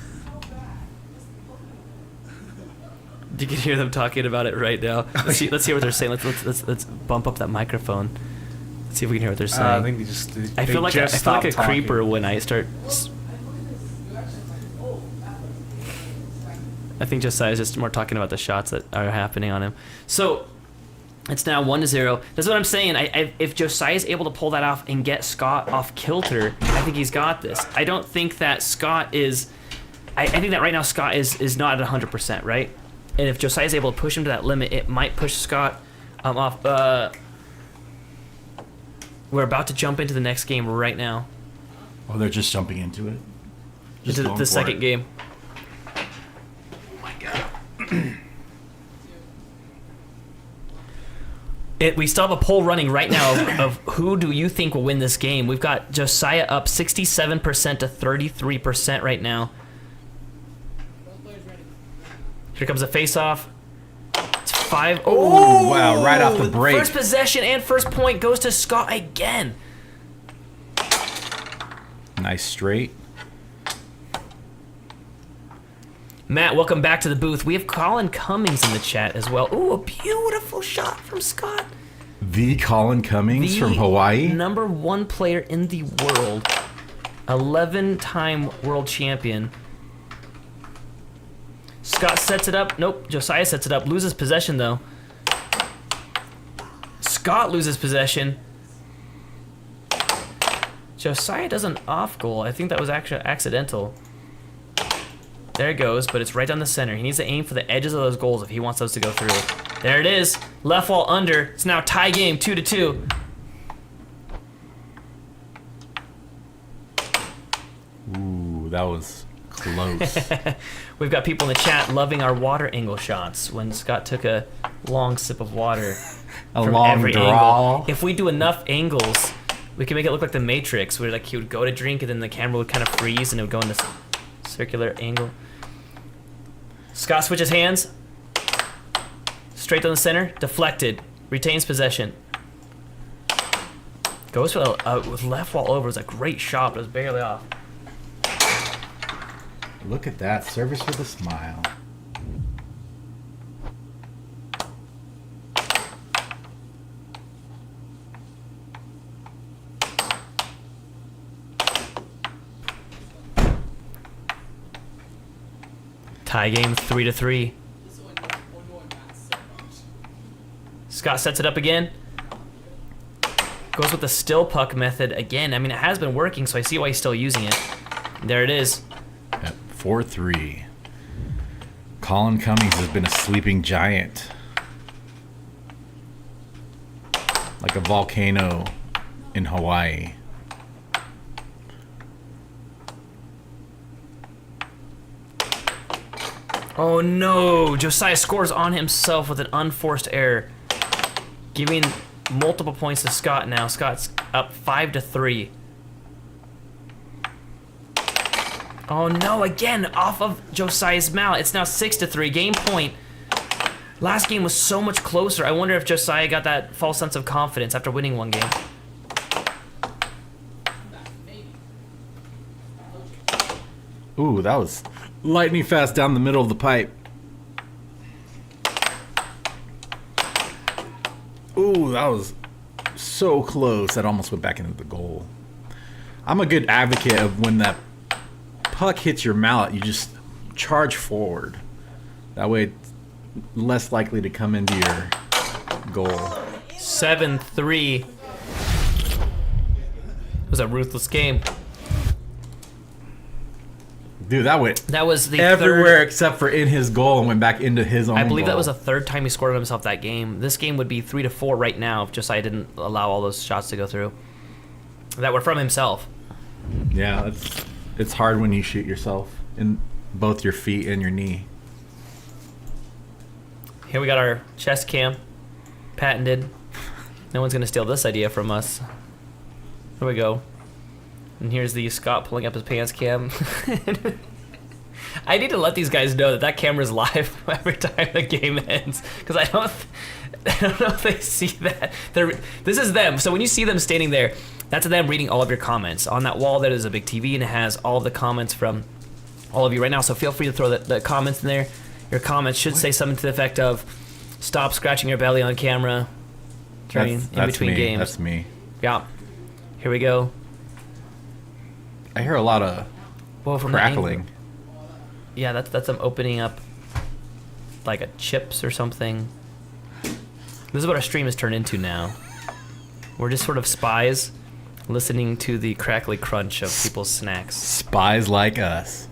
You can hear them talking about it right now. Let's hear what they're saying. Let's bump up that microphone. Let's see if we can hear what they're saying. I think I feel like a creeper when I start. I think Josiah's just more talking about the shots that are happening on him. So it's now 1-0. That's what I'm saying. If Josiah is able to pull that off and get Scott off kilter, I think he's got this. I don't think that Scott is. I think that right now Scott is not at 100%, right? And if Josiah is able to push him to that limit, it might push Scott off. We're about to jump into the next game right now. Oh, they're just jumping into it? Into the second game. Oh my god. We still have a poll running right now of who do you think will win this game. We've got Josiah up 67% to 33% right now. Here comes a face-off. It's 5. Oh, wow, right off the break. First possession and first point goes to Scott again. Nice straight. Matt, welcome back to the booth. We have Colin Cummings in the chat as well. Ooh, a beautiful shot from Scott. The Colin Cummings from Hawaii. #1 player in the world. 11-time world champion. Scott sets it up. Nope, Josiah sets it up. Loses possession, though. Scott loses possession. Josiah does an off goal. I think that was actually accidental. There it goes, but it's right down the center. He needs to aim for the edges of those goals if he wants those to go through. There it is. Left wall under. It's now tie game, 2-2. Ooh, that was close. We've got people in the chat loving our water angle shots when Scott took a long sip of water. A from long every draw. Angle. If we do enough angles, we can make it look like the Matrix, where like he would go to drink and then the camera would kind of freeze and it would go in this circular angle. Scott switches hands. Straight down the center, deflected, retains possession. Goes for with left wall over. It's a great shot, but it was barely off. Look at that. Service with a smile. Tie game 3-3. Scott sets it up again. Goes with the still puck method again. I mean, it has been working, so I see why he's still using it. There it is. At 4-3. Colin Cummings has been a sleeping giant. Like a volcano in Hawaii. Oh no! Josiah scores on himself with an unforced error, giving multiple points to Scott now. Scott's up 5-3. Oh no, again, off of Josiah's mallet. It's now 6-3, game point. Last game was so much closer. I wonder if Josiah got that false sense of confidence after winning one game. Ooh, that was lightning fast down the middle of the pipe. Ooh, that was so close. That almost went back into the goal. I'm a good advocate of when that puck hits your mallet, you just charge forward. That way it's less likely to come into your goal. 7-3. It was a ruthless game. Dude, that went was the everywhere third, except for in his goal and went back into his own I believe goal. that was the third time he scored on himself that game. This game would be 3-4 right now if Josiah didn't allow all those shots to go through that were from himself. Yeah, it's hard when you shoot yourself in both your feet and your knee. Here we got our chest cam, patented. No one's gonna steal this idea from us. Here we go. And here's the Scott pulling up his pants cam. I need to let these guys know that camera's live every time the game ends, because I don't know if they see that. This is them. So when you see them standing there, that's them reading all of your comments. On that wall there is a big TV, and it has all of the comments from all of you right now. So feel free to throw the comments in there. Your comments should say something to the effect of, "Stop scratching your belly on camera during in between games." That's me. Yeah. Here we go. I hear a lot of From crackling. Yeah, that's them opening up like a chips or something. This is what our stream has turned into now. We're just sort of spies listening to the crackly crunch of people's snacks. Spies like us.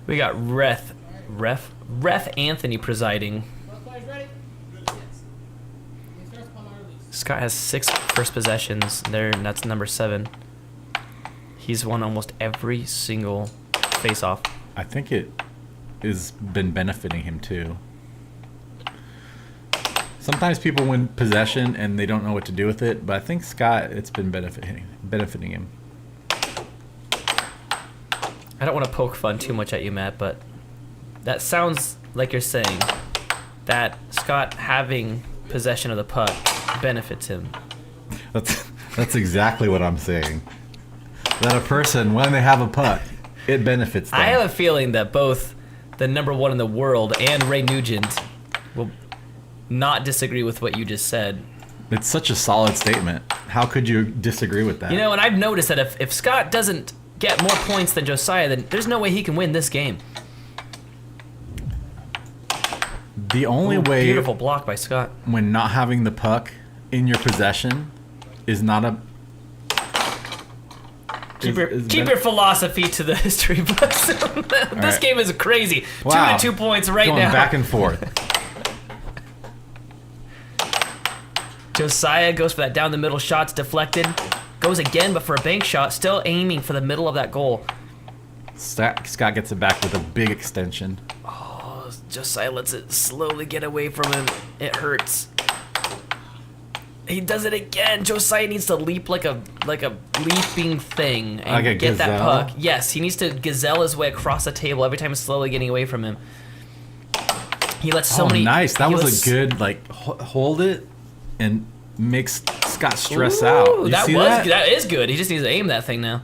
We got Ref Anthony presiding. Scott has 6 first possessions there, and that's number 7. He's won almost every single face-off. I think it has been benefiting him too. Sometimes people win possession and they don't know what to do with it, but I think Scott, it's been benefiting him. I don't want to poke fun too much at you, Matt, but that sounds like you're saying that Scott having possession of the puck benefits him. That's exactly what I'm saying. That a person, when they have a puck, it benefits them. I have a feeling that both the number 1 in the world and Ray Nugent will not disagree with what you just said. It's such a solid statement. How could you disagree with that? You know, and I've noticed that if Scott doesn't get more points than Josiah, then there's no way he can win this game. The only way, beautiful block by Scott, when not having the puck in your possession is not a... Keep your philosophy to the history books. This game is crazy. Wow. 2 points right Going now. back and forth. Josiah goes for that down the middle shot's deflected. Goes again, but for a bank shot, still aiming for the middle of that goal. Scott gets it back with a big extension. Oh, Josiah lets it slowly get away from him. It hurts. He does it again. Josiah needs to leap like a leaping thing and like get that gazelle? puck. Yes, he needs to gazelle his way across the table every time it's slowly getting away from him. He lets so many. Nice. That he was lets- a good, like, hold it and makes Scott stress out. You That see was that? that is good. He just needs to aim that thing now.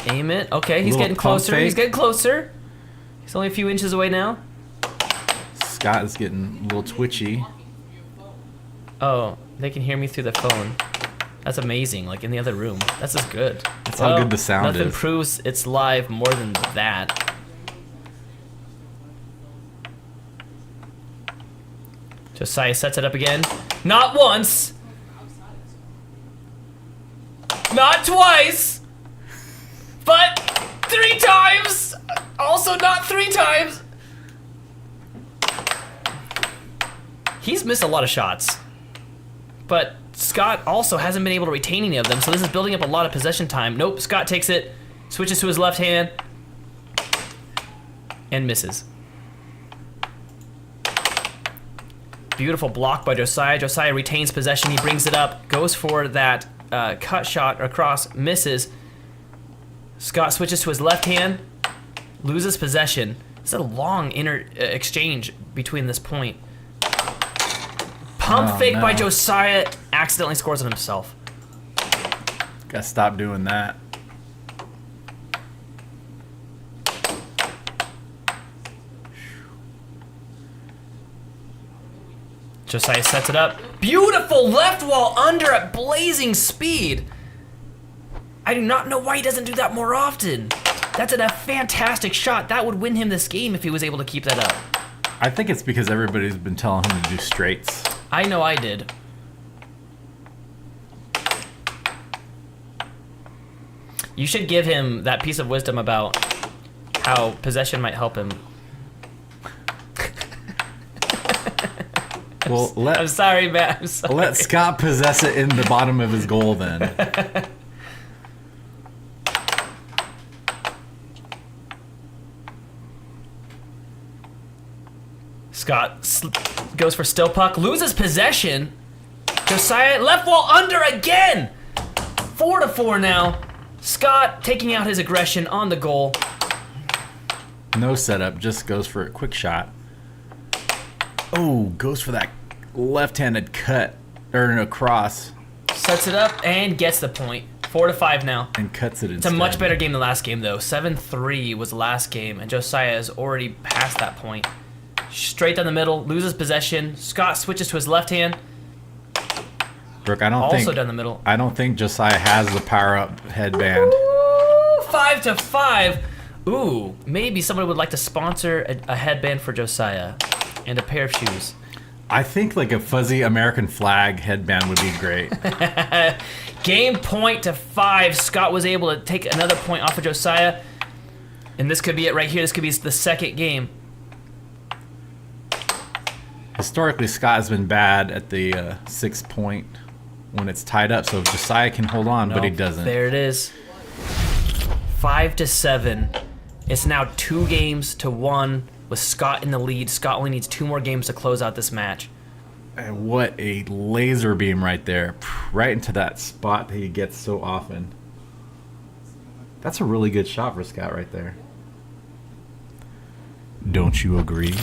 Aim it. Okay, he's Little getting pump closer. He's fake. getting closer. He's only a few inches away now. Scott is getting a little twitchy. Oh, they can hear me through the phone. That's amazing. Like in the other room. That's just good. That's how good the sound nothing is. proves it's live more than that. Josiah sets it up again. Not once. Not twice. But 3 times. Also not 3 times. He's missed a lot of shots. But Scott also hasn't been able to retain any of them, so this is building up a lot of possession time. Nope, Scott takes it, switches to his left hand, and misses. Beautiful block by Josiah. Josiah retains possession, he brings it up, goes for that cut shot across, misses. Scott switches to his left hand, loses possession. It's a long exchange between this point. Pump fake by Josiah, accidentally scores on himself. Gotta stop doing that. Josiah sets it up. Beautiful left wall under at blazing speed. I do not know why he doesn't do that more often. That's a fantastic shot. That would win him this game if he was able to keep that up. I think it's because everybody's been telling him to do straights. I know I did. You should give him that piece of wisdom about how possession might help him. Well, I'm sorry, man. I'm sorry. let Scott possess it in the bottom of his goal then. Scott goes for still puck, loses possession. Josiah left wall under again. 4-4 now. Scott taking out his aggression on the goal. No setup, just goes for a quick shot. Oh, goes for that left-handed cut, or a cross. Sets it up and gets the point. 4-5 now. And cuts it It's a much better game than last game, though. 7-3 was the last game, and Josiah is already past that point. Straight down the middle, loses possession. Scott switches to his left hand. Brooke, I don't Also down the middle. I don't think Josiah has the power-up headband. Ooh, 5-5. Ooh, maybe somebody would like to sponsor a headband for Josiah and a pair of shoes. I think like a fuzzy American flag headband would be great. Game point to 5. Scott was able to take another point off of Josiah. And this could be it right here. This could be the second game. Historically, Scott has been bad at the 6 point when it's tied up, so Josiah can hold on, but he doesn't. There it is. 5-7. It's now 2-1 with Scott in the lead. Scott only needs 2 more games to close out this match. And what a laser beam right there. Right into that spot that he gets so often. That's a really good shot for Scott right there. Don't you agree?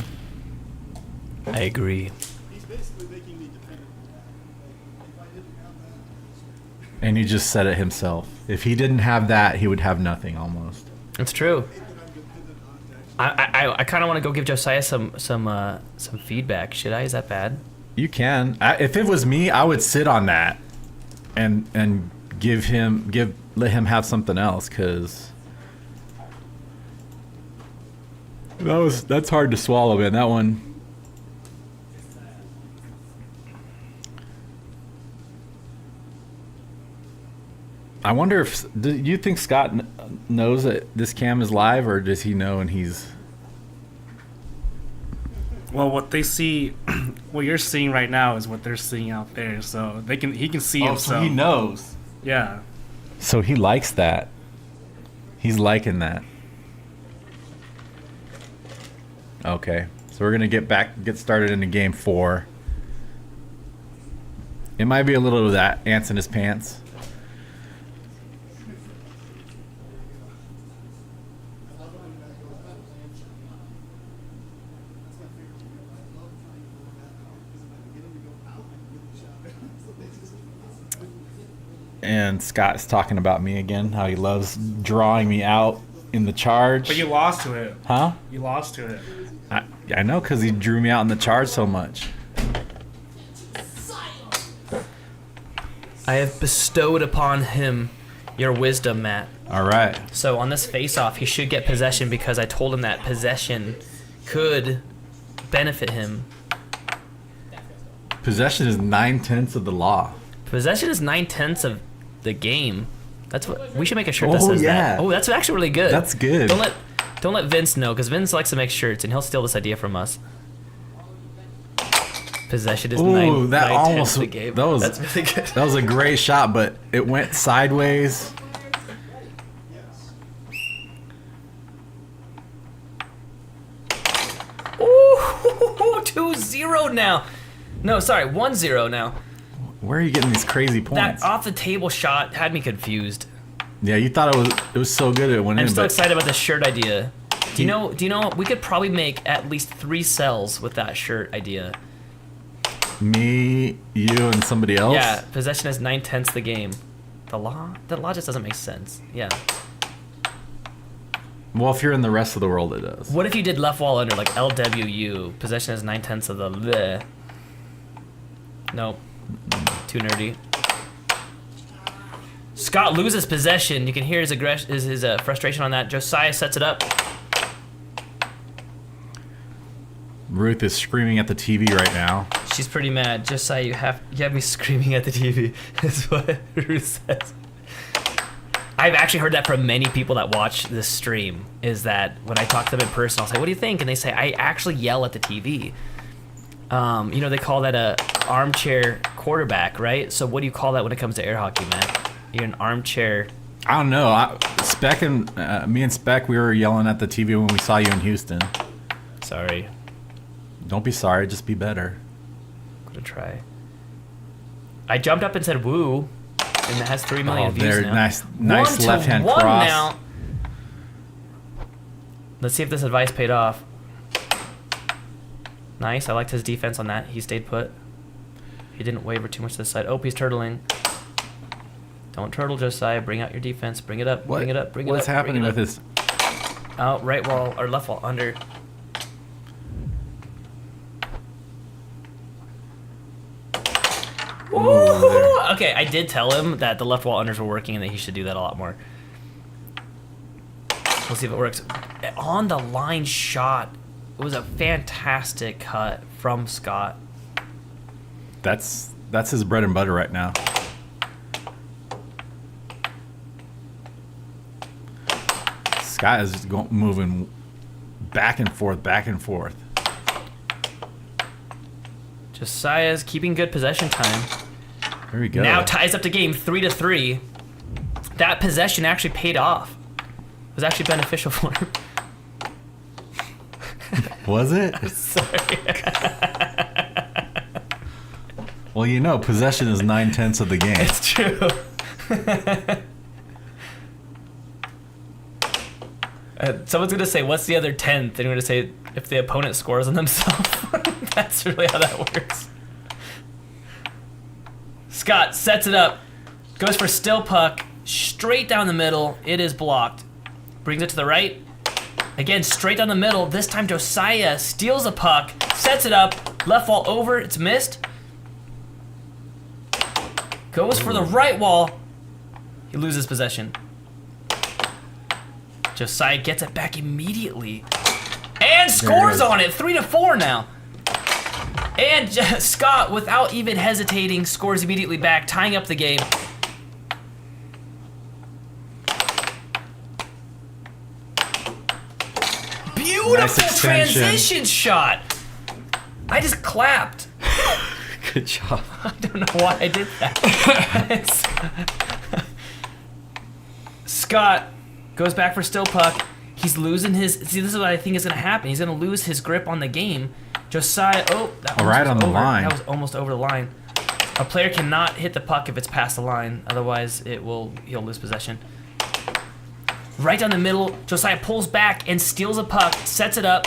I agree. He's basically making me dependent. If I didn't have that, And he just said it himself. If he didn't have that, he would have nothing almost. It's true. I kind of want to go give Josiah some feedback. Should I? Is that bad? You can. If it was me, I would sit on that and let him have something else, because that's hard to swallow, man. That one. I wonder if do you think Scott knows that this cam is live, or does he know and he's? Well, what they see, what you're seeing right now is what they're seeing out there. So he can see himself. So he knows. Yeah. So he likes that. He's liking that. Okay, so we're gonna get started into game 4. It might be a little of that ants in his pants. And Scott's talking about me again, how he loves drawing me out in the charge. But you lost to it. Huh? You lost to it. I know, because he drew me out in the charge so much. I have bestowed upon him your wisdom, Matt. All right. So on this face-off, he should get possession because I told him that possession could benefit him. Possession is 9/10 of the law. Possession is 9/10 of the game. That's what we should make a shirt that says yeah. that. Oh, that's actually really good. That's good. Don't let Vince know, because Vince likes to make shirts and he'll steal this idea from us. Possession is 9/10 of the game. That's really good. That was a great shot, but it went sideways. Ooh, 2-0 now. No, sorry, 1-0 now. Where are you getting these crazy points? That off the table shot had me confused. Yeah, you thought it was so good it went in. I'm so excited about the shirt idea. Do you know we could probably make at least 3 cells with that shirt idea. Me, you, and somebody else? Yeah, possession is 9/10 the game. The law just doesn't make sense. Yeah. Well, if you're in the rest of the world, it does. What if you did left wall under, like LWU? Possession is 9/10 of the bleh. Nope. Too nerdy. Scott loses possession. You can hear his frustration on that. Josiah sets it up. Ruth is screaming at the TV right now. She's pretty mad. Josiah, you have me screaming at the TV. Is what Ruth says. I've actually heard that from many people that watch this stream. Is that when I talk to them in person, I'll say, "What do you think?" And they say, "I actually yell at the TV." They call that a armchair quarterback, right? So what do you call that when it comes to air hockey, man? You're an armchair. I don't know. Spec and me and Spec, we were yelling at the TV when we saw you in Houston. Sorry. Don't be sorry. Just be better. I'm gonna try. I jumped up and said "woo," and it has 3 million views now. Nice left-hand cross. Now. Let's see if this advice paid off. Nice. I liked his defense on that. He stayed put. He didn't waver too much to the side. Oh, he's turtling. Don't turtle, Josiah. Bring out your defense. Bring it up. Bring it up. Bring it up. What's happening with his? Oh, right wall or left wall under. Ooh, okay, I did tell him that the left wall unders were working and that he should do that a lot more. We'll see if it works. On the line shot. It was a fantastic cut from Scott. That's his bread and butter right now. Scott is just moving back and forth, back and forth. Josiah's keeping good possession time. There we go. Now ties up the game 3-3. That possession actually paid off. It was actually beneficial for him. Was it? I'm sorry. Well, possession is 9/10 of the game. It's true. Someone's gonna say, "What's the other 10th?" And you're gonna say, "If the opponent scores on themselves." That's really how that works. Scott sets it up, goes for still puck, straight down the middle. It is blocked. Brings it to the right. Again, straight down the middle. This time Josiah steals a puck, sets it up, left wall over, it's missed. Goes for the right wall. He loses possession. Josiah gets it back immediately. And scores on it, 3-4 now. And Scott, without even hesitating, scores immediately back, tying up the game. Beautiful Nice transition shot. I just clapped. Good job. I don't know why I did that. Scott goes back for still puck. He's losing his... See, this is what I think is going to happen. He's going to lose his grip on the game. Josiah... Oh, that was right on the line. That was almost over the line. A player cannot hit the puck if it's past the line. Otherwise, he'll lose possession. Right down the middle, Josiah pulls back and steals a puck, sets it up.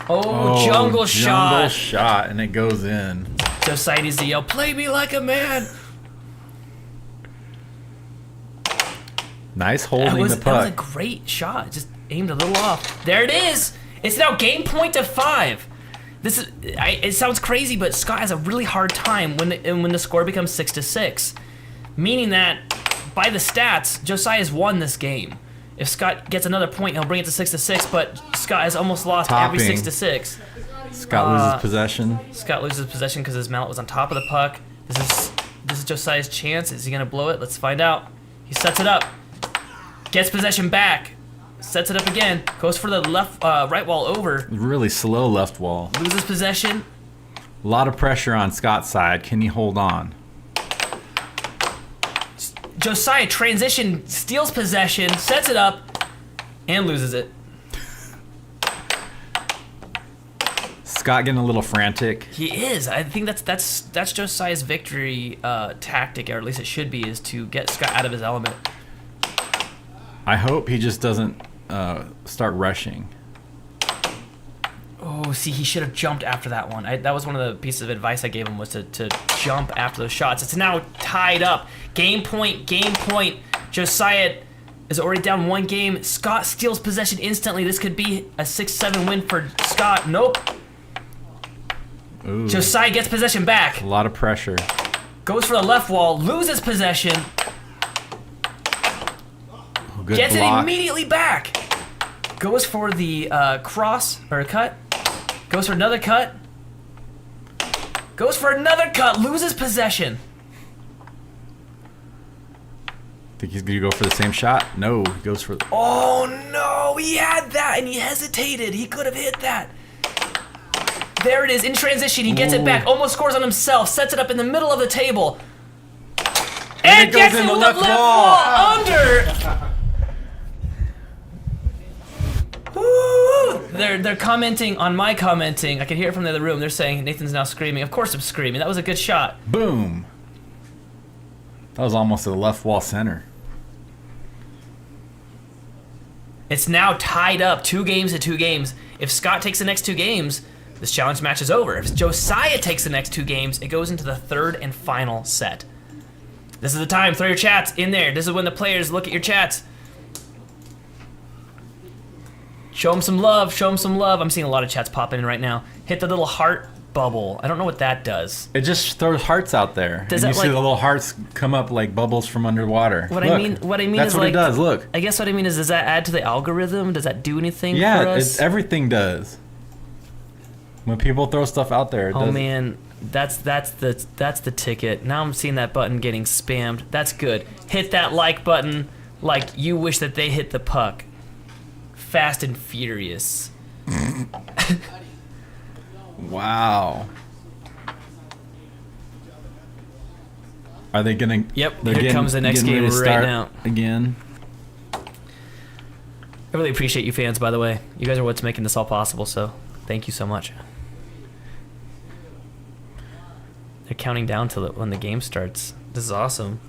Oh, jungle shot. Jungle shot, and it goes in. Josiah needs to yell, "Play me like a man." Nice holding the That was puck. a great shot. Just aimed a little off. There it is. It's now game point to 5. This is. It sounds crazy, but Scott has a really hard time when the score becomes 6-6, meaning that by the stats, Josiah's won this game. If Scott gets another point, he'll bring it to 6-6. But Scott has almost lost every Topping. 6-6. Scott loses possession. Scott loses possession because his mallet was on top of the puck. This is Josiah's chance. Is he gonna blow it? Let's find out. He sets it up. Gets possession back. Sets it up again. Goes for the right wall over. Really slow left wall. Loses possession. A lot of pressure on Scott's side. Can he hold on? Josiah transition, steals possession, sets it up, and loses it. Scott getting a little frantic. He is. I think that's Josiah's victory tactic, or at least it should be, is to get Scott out of his element. I hope he just doesn't start rushing. Oh, see, he should have jumped after that one. That was one of the pieces of advice I gave him, was to jump after those shots. It's now tied up. Game point. Josiah is already down 1 game. Scott steals possession instantly. This could be a 6-7 win for Scott. Nope. Ooh, Josiah gets possession back. a lot of pressure. Goes for the left wall, loses possession, Good gets block. it immediately back. Goes for the cross, or cut. Goes for another cut. Goes for another cut, loses possession. Think he's gonna go for the same shot? No, he goes for. Oh no, he had that and he hesitated. He could have hit that. There it is, in transition, he gets it back, almost scores on himself, sets it up in the middle of the table. And it goes gets in it the with left the left wall. wall under. Woo! They're commenting on my commenting. I can hear it from the other room. They're saying Nathan's now screaming. Of course I'm screaming. That was a good shot. Boom. That was almost to the left wall center. It's now tied up, 2 games to 2 games. If Scott takes the next 2 games, this challenge match is over. If Josiah takes the next 2 games, it goes into the 3rd and final set. This is the time. Throw your chats in there. This is when the players look at your chats. Show them some love. Show them some love. I'm seeing a lot of chats popping in right now. Hit the little heart bubble. I don't know what that does. It just throws hearts out there. Does and that, you see like- the little hearts come up like bubbles from underwater. What Look, I mean that's is, what like, it does. Look. I guess what I mean is, does that add to the algorithm? Does that do anything for Yeah, us? everything does. When people throw stuff out there, it Oh does. man, that's the ticket. Now I'm seeing that button getting spammed. That's good. Hit that like button like you wish that they hit the puck. Fast and Furious. Wow. Are they gonna? Yep, they're here comes the next getting game ready to right start now. Again. I really appreciate you fans, by the way. You guys are what's making this all possible, so thank you so much. They're counting down till when the game starts. This is awesome.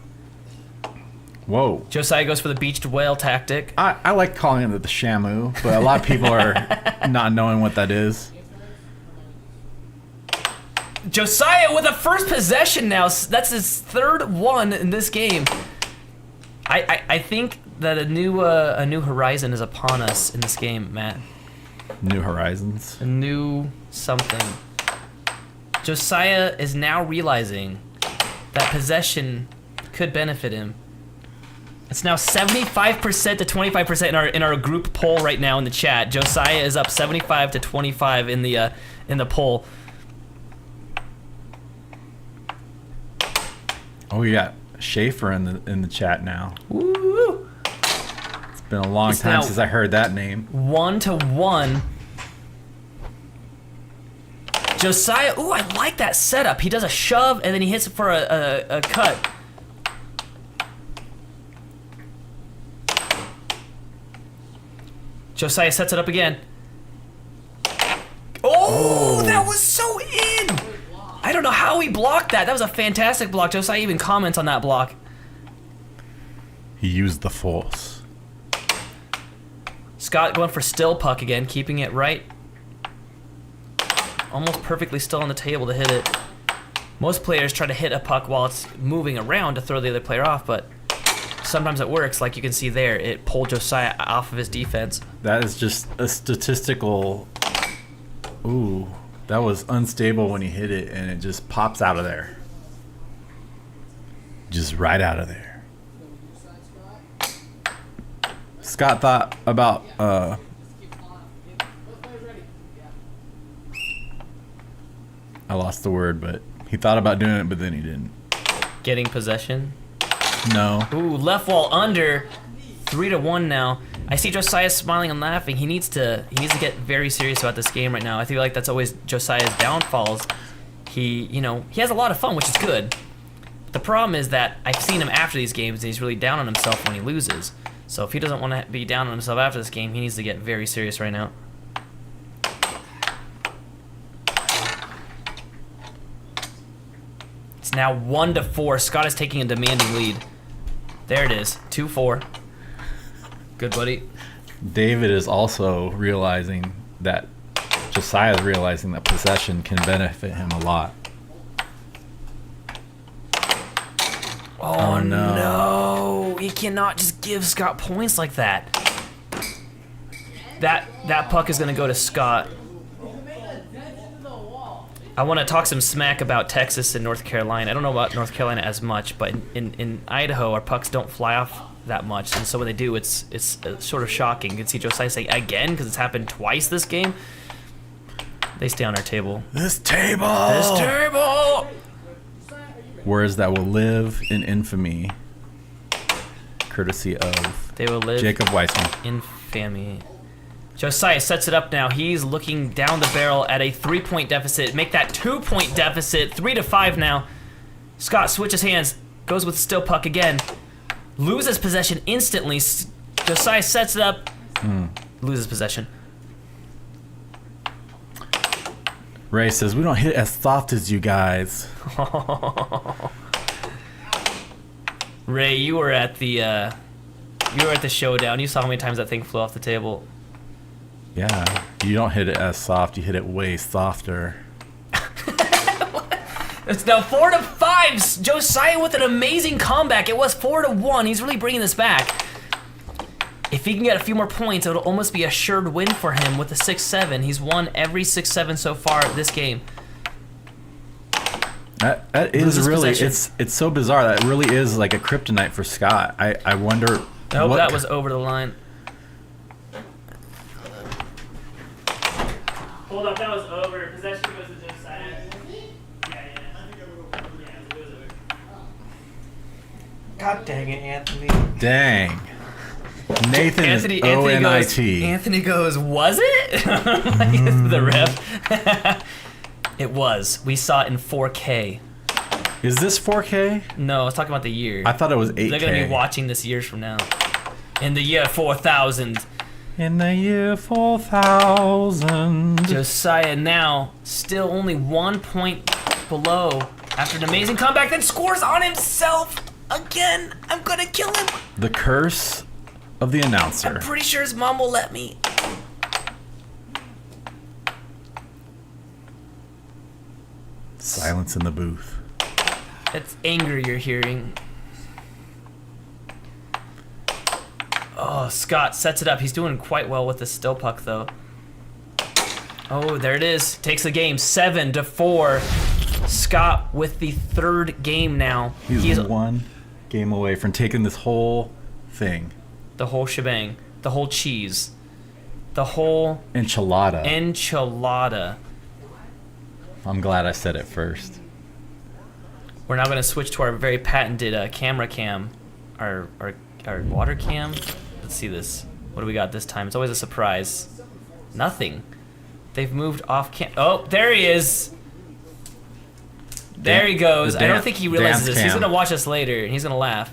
Whoa. Josiah goes for the beached whale tactic. I like calling it the Shamu, but a lot of people are not knowing what that is. Josiah with a first possession now. That's his 3rd one in this game. I think that a new horizon is upon us in this game, Matt. New horizons. A new something. Josiah is now realizing that possession could benefit him. It's now 75% to 25% in our group poll right now in the chat. Josiah is up 75 to 25 in the poll. Oh, we got Schaefer in the chat now. Woo! It's been a long time since I heard that name. 1-1. Josiah, ooh, I like that setup. He does a shove and then he hits it for a cut. Josiah sets it up again. Oh, that was so in! I don't know how he blocked that. That was a fantastic block. Josiah even comments on that block. He used the force. Scott going for still puck again, keeping it right. Almost perfectly still on the table to hit it. Most players try to hit a puck while it's moving around to throw the other player off, but sometimes it works. Like you can see there, it pulled Josiah off of his defense. That is just a statistical... Ooh, that was unstable when he hit it, and it just pops out of there. Just right out of there. Scott thought about... I lost the word, but he thought about doing it, but then he didn't. Getting possession. No. Ooh, left wall under. 3-1 now. I see Josiah smiling and laughing. He needs to get very serious about this game right now. I feel like that's always Josiah's downfalls. He has a lot of fun, which is good. The problem is that I've seen him after these games, and he's really down on himself when he loses. So if he doesn't want to be down on himself after this game, he needs to get very serious right now. It's now 1-4. Scott is taking a demanding lead. There it is, 2-4. Good, buddy. David is also realizing that Josiah is realizing that possession can benefit him a lot. Oh no! He cannot just give Scott points like that. That puck is gonna go to Scott. I want to talk some smack about Texas and North Carolina. I don't know about North Carolina as much, but in Idaho, our pucks don't fly off that much, and so when they do, it's sort of shocking. You can see Josiah saying again because it's happened twice this game. They stay on our table. This table. This table. Words that will live in infamy, courtesy of They will live Jacob Weissman. Infamy. Josiah sets it up now. He's looking down the barrel at a 3-point deficit. Make that 2-point deficit. 3-5 now. Scott switches hands. Goes with the still puck again. Loses possession instantly. Josiah sets it up. Loses possession. Ray says, we don't hit as soft as you guys. Ray, you were at the showdown. You saw how many times that thing flew off the table. Yeah, you don't hit it as soft. You hit it way softer. It's now 4-5. Josiah with an amazing comeback. It was 4-1. He's really bringing this back. If he can get a few more points, it'll almost be a assured win for him with the 6-7. He's won every 6-7 so far this game. That is really, it's so bizarre. That really is like a kryptonite for Scott. I wonder. I hope that was over the line. Hold up, that was over. Possession goes to Josiah. God dang it, Anthony. Dang. Nathan is O-N-I-T. Anthony goes, was it? Like, the ref. It was. We saw it in 4K. Is this 4K? No, I was talking about the year. I thought it was 8K. They're going to be watching this years from now. In the year 4000. In the year 4000. Josiah now still only 1 point below after an amazing comeback, then scores on himself again. I'm going to kill him. The curse of the announcer. I'm pretty sure his mom will let me. Silence in the booth. It's anger you're hearing. Oh, Scott sets it up. He's doing quite well with this still puck, though. Oh, there it is. Takes the game 7-4. Scott with the third game now. He's one game away from taking this whole thing. The whole shebang. The whole cheese. The whole... Enchilada. I'm glad I said it first. We're now going to switch to our very patented camera cam. Our water cam. Let's see this. What do we got this time? It's always a surprise. Nothing. They've moved off cam. Oh, there he is. There he goes. I don't think he realizes this. He's going to watch us later, and he's going to laugh.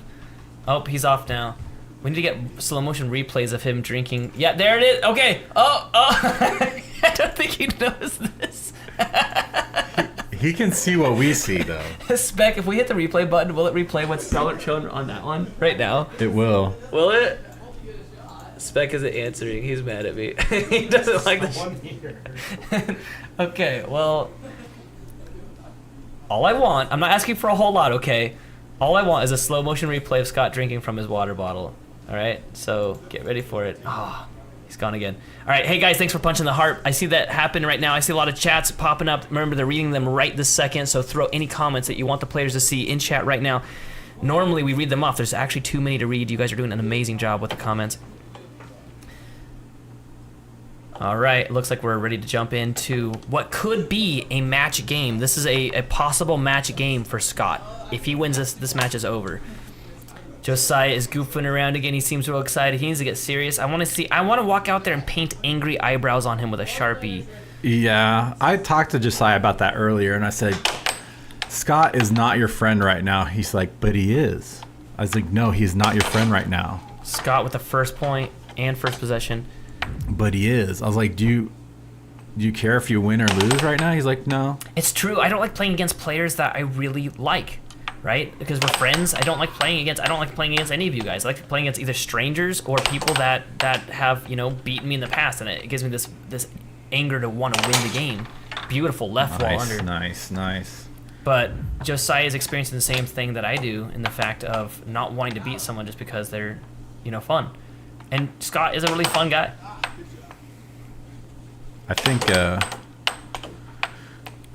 Oh, he's off now. We need to get slow motion replays of him drinking. Yeah, there it is. Okay. Oh. I don't think he knows this. He can see what we see, though. Spec, if we hit the replay button, will it replay what's shown on that one right now? It will. Will it? Spec isn't answering. He's mad at me. He doesn't like this. Okay, well, all I want, I'm not asking for a whole lot, okay? All I want is a slow motion replay of Scott drinking from his water bottle. All right, so get ready for it. Oh, he's gone again. All right, hey guys, thanks for punching the heart. I see that happen right now. I see a lot of chats popping up. Remember, they're reading them right this second, so throw any comments that you want the players to see in chat right now. Normally, we read them off. There's actually too many to read. You guys are doing an amazing job with the comments. All right, looks like we're ready to jump into what could be a match game. This is a possible match game for Scott. If he wins this match is over. Josiah is goofing around again. He seems real excited. He needs to get serious. I want to walk out there and paint angry eyebrows on him with a Sharpie. Yeah, I talked to Josiah about that earlier, and I said, Scott is not your friend right now. He's like, but he is. I was like, no, he's not your friend right now. Scott with the first point and first possession. But he is. I was like, do you care if you win or lose right now? He's like, no. It's true. I don't like playing against players that I really like, right? Because we're friends. I don't like playing against any of you guys. I like playing against either strangers or people that have, beaten me in the past, and it gives me this anger to want to win the game. Beautiful left wall under. Nice. But Josiah is experiencing the same thing that I do in the fact of not wanting to beat someone just because they're, fun. And Scott is a really fun guy. I think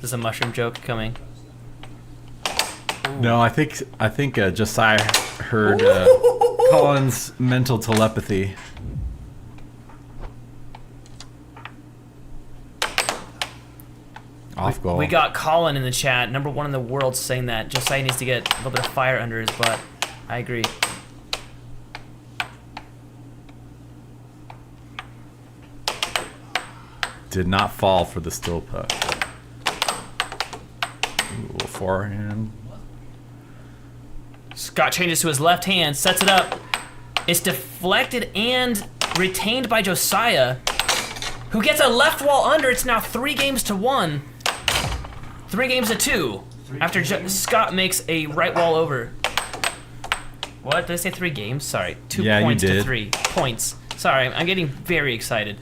There's a mushroom joke coming. No, I think Josiah heard Colin's mental telepathy. Off goal. We got Colin in the chat, #1 in the world, saying that Josiah needs to get a little bit of fire under his butt. I agree. Did not fall for the still puck. Ooh, forehand. Scott changes to his left hand, sets it up. It's deflected and retained by Josiah, who gets a left wall under. It's now 3-1. 3-2. After Scott makes a right wall over. What? Did I say 3 games? Sorry. 2 points to 3 points. Sorry, I'm getting very excited.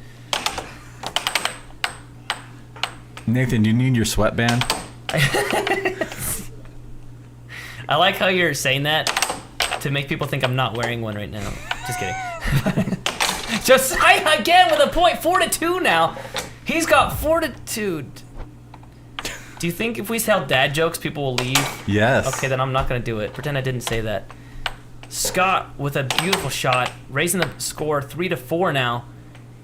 Nathan, do you need your sweatband? I like how you're saying that to make people think I'm not wearing one right now. Just kidding. Josiah again with a point. 4-2 now. He's got fortitude. Do you think if we tell dad jokes, people will leave? Yes. Okay, then I'm not going to do it. Pretend I didn't say that. Scott with a beautiful shot, raising the score 3-4 now.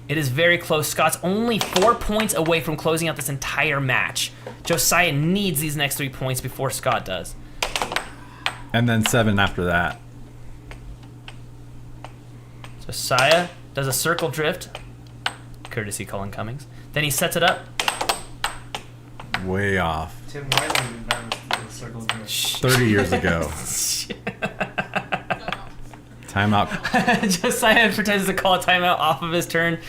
It is very close. Scott's only 4 points away from closing out this entire match. Josiah needs these next 3 points before Scott does. And then 7 after that. Josiah does a circle drift, courtesy Colin Cummings. Then he sets it up. Way off. Tim Wyland invented the circle drift. 30 years ago. Timeout. Josiah pretends to call a timeout off of his turn.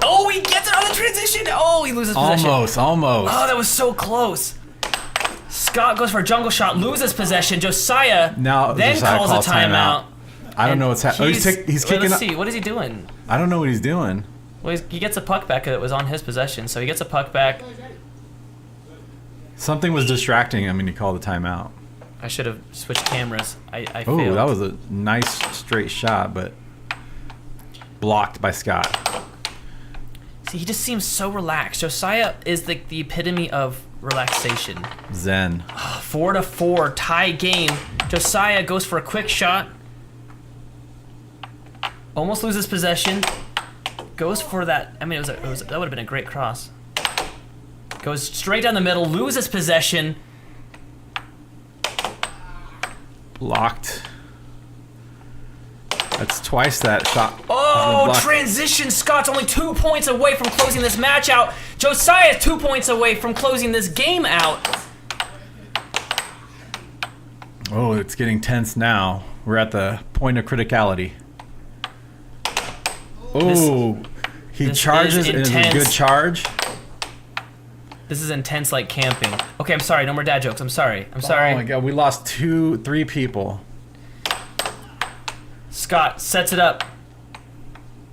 Oh, he gets it on the transition. Oh, he loses possession. Almost. Oh, that was so close. Scott goes for a jungle shot, loses possession. Josiah then calls a timeout. I don't know what's happening. He's kicking let's up. see. What is he doing? I don't know what he's doing. Well, he gets a puck back that was on his possession, so he gets a puck back. Something was distracting him and he called the timeout. I should have switched cameras. I Oh, failed. that was a nice straight shot, but blocked by Scott. See, he just seems so relaxed. Josiah is the epitome of relaxation. Zen. 4-4, tie game. Josiah goes for a quick shot. Almost loses possession. Goes for that. I mean, that would have been a great cross. Goes straight down the middle, loses possession. Locked. That's twice that shot. Oh, transition. Scott's only 2 points away from closing this match out. Josiah's 2 points away from closing this game out. Oh, it's getting tense now. We're at the point of criticality. Oh, he charges and it's a good charge. This is intense like camping. Okay, I'm sorry. No more dad jokes. I'm sorry. I'm sorry. Oh my god, we lost 3 people. Scott sets it up.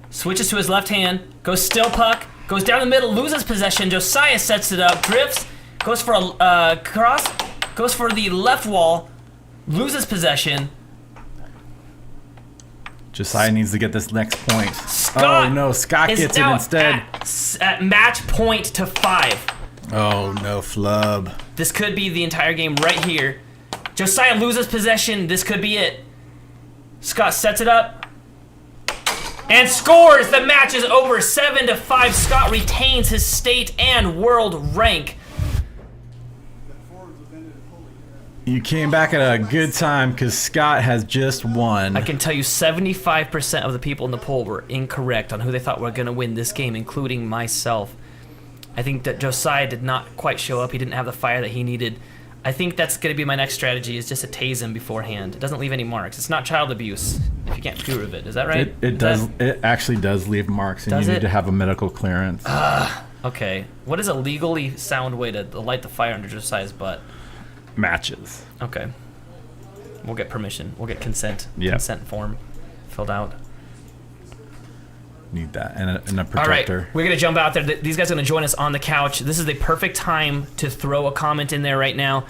Switches to his left hand. Goes still puck. Goes down the middle. Loses possession. Josiah sets it up. Drifts. Goes for a cross. Goes for the left wall. Loses possession. Josiah needs to get this next point. Scott oh no, Scott gets it instead. At match point to 5. Oh no, flub. This could be the entire game right here. Josiah loses possession. This could be it. Scott sets it up and scores. The match is over. 7-5. Scott retains his state and world rank. You came back at a good time because Scott has just won. I can tell you 75% of the people in the poll were incorrect on who they thought were going to win this game, including myself. I think that Josiah did not quite show up. He didn't have the fire that he needed. I think that's going to be my next strategy, is just to tase him beforehand. It doesn't leave any marks. It's not child abuse if you can't prove it. Is that right? It does. It actually does leave marks, and you need to have a medical clearance. Okay. What is a legally sound way to light the fire under Josiah's butt? Matches. Okay. We'll get permission. We'll get consent. Yeah. Consent form filled out. Need that and a protector. All right, we're gonna jump out there. These guys are gonna join us on the couch. This is the perfect time to throw a comment in there right now.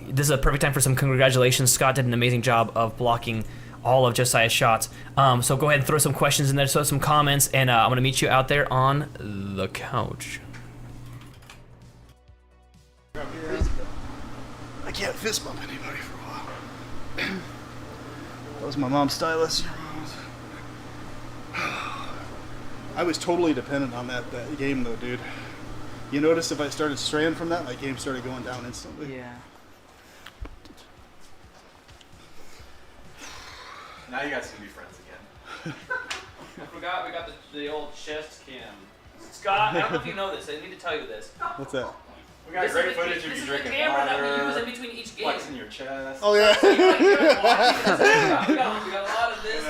This is a perfect time for some congratulations. Scott did an amazing job of blocking all of Josiah's shots. So go ahead and throw some questions in there, throw some comments, and I'm gonna meet you out there on the couch. I can't fist bump anybody for a while. That was my mom's stylus. I was totally dependent on that game though, dude. You notice if I started straying from that, my game started going down instantly. Yeah. Now you guys can be friends again. I forgot we got the old chest cam. Scott, I don't know if you know this. I need to tell you this. What's that? We got great footage of you drinking camera water, that we use in between each game. flexing your chest. Oh yeah. We got a lot of this.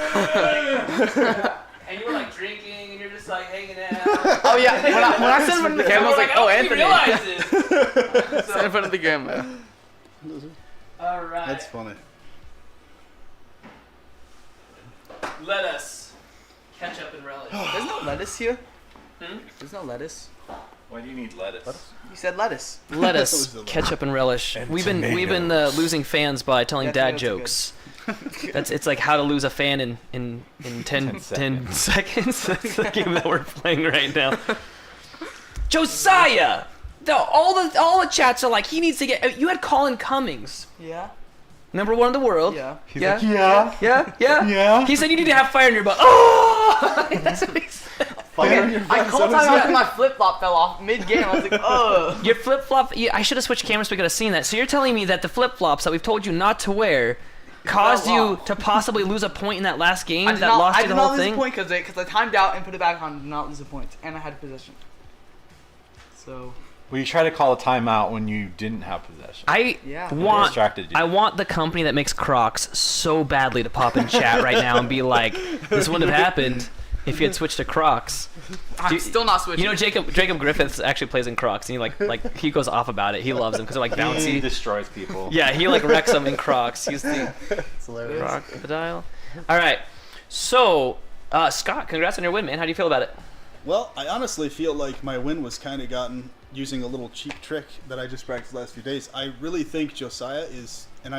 And you were like drinking, and you're just like hanging out. Oh yeah. When I said in front of the camera, I was like, oh, Anthony. Realize this. Stand in front of the camera. All right. That's funny. Let us ketchup and relish. There's no lettuce here. Hmm? There's no lettuce. Why do you need lettuce? You said lettuce. Lettuce, ketchup, and relish. We've been losing fans by telling dad jokes. It's like how to lose a fan in 10 seconds. That's the game that we're playing right now. Josiah! All the chats are like, he needs to get. You had Colin Cummings, Yeah. number 1 in the world. Yeah. He's like, yeah. Yeah. He said you need to have fire in your butt. Oh! That's what he said. Okay, I called time out because my flip flop fell off mid game. I was like, oh. Your flip flop. I should have switched cameras so we could have seen that. So you're telling me that the flip flops that we've told you not to wear caused you to possibly lose a point in that last game that lost you the whole thing? I did not lose a point because I timed out and put it back on. Did not lose a point, and I had possession. So. Well, you try to call a timeout when you didn't have possession. I want the company that makes Crocs so badly to pop in chat right now and be like, this wouldn't have happened if you had switched to Crocs. I'm still not switching. You know, Jacob Griffiths actually plays in Crocs, and he goes off about it. He loves them because they're like bouncy. He destroys people. Yeah, he like wrecks them in Crocs. He's the It's hilarious. crocodile. All right, so Scott, congrats on your win, man. How do you feel about it? Well, I honestly feel like my win was kind of gotten using a little cheap trick that I just practiced the last few days. I really think Josiah is, and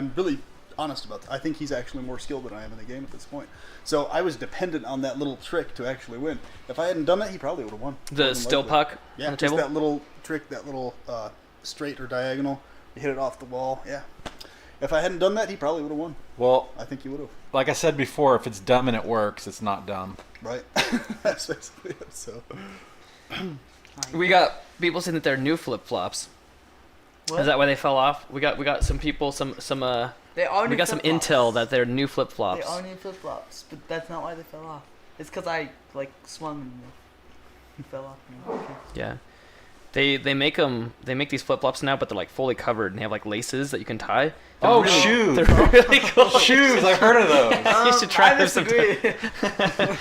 honest about that. I think he's actually more skilled than I am in the game at this point. So I was dependent on that little trick to actually win. If I hadn't done that, he probably would have won. The More than still likely. puck Yeah, on the just table? that little trick, that little straight or diagonal. You hit it off the wall. Yeah. If I hadn't done that, he probably would have won. Well, I think he would have. like I said before, if it's dumb and it works, it's not dumb. Right. That's basically it. So. We got people saying that they're new flip flops. What? Is that why they fell off? We got some people some They are we new got some flip-flops. intel that they're new flip They flops. are new flip flops, but that's not why they fell off. It's because I like swung and they fell off. Okay. Yeah. They make these flip flops now, but they're like fully covered and they have like laces that you can tie. They're Oh, really- shoes! They're really cool. Shoes! I've heard of those. You should try I them sometime. disagree.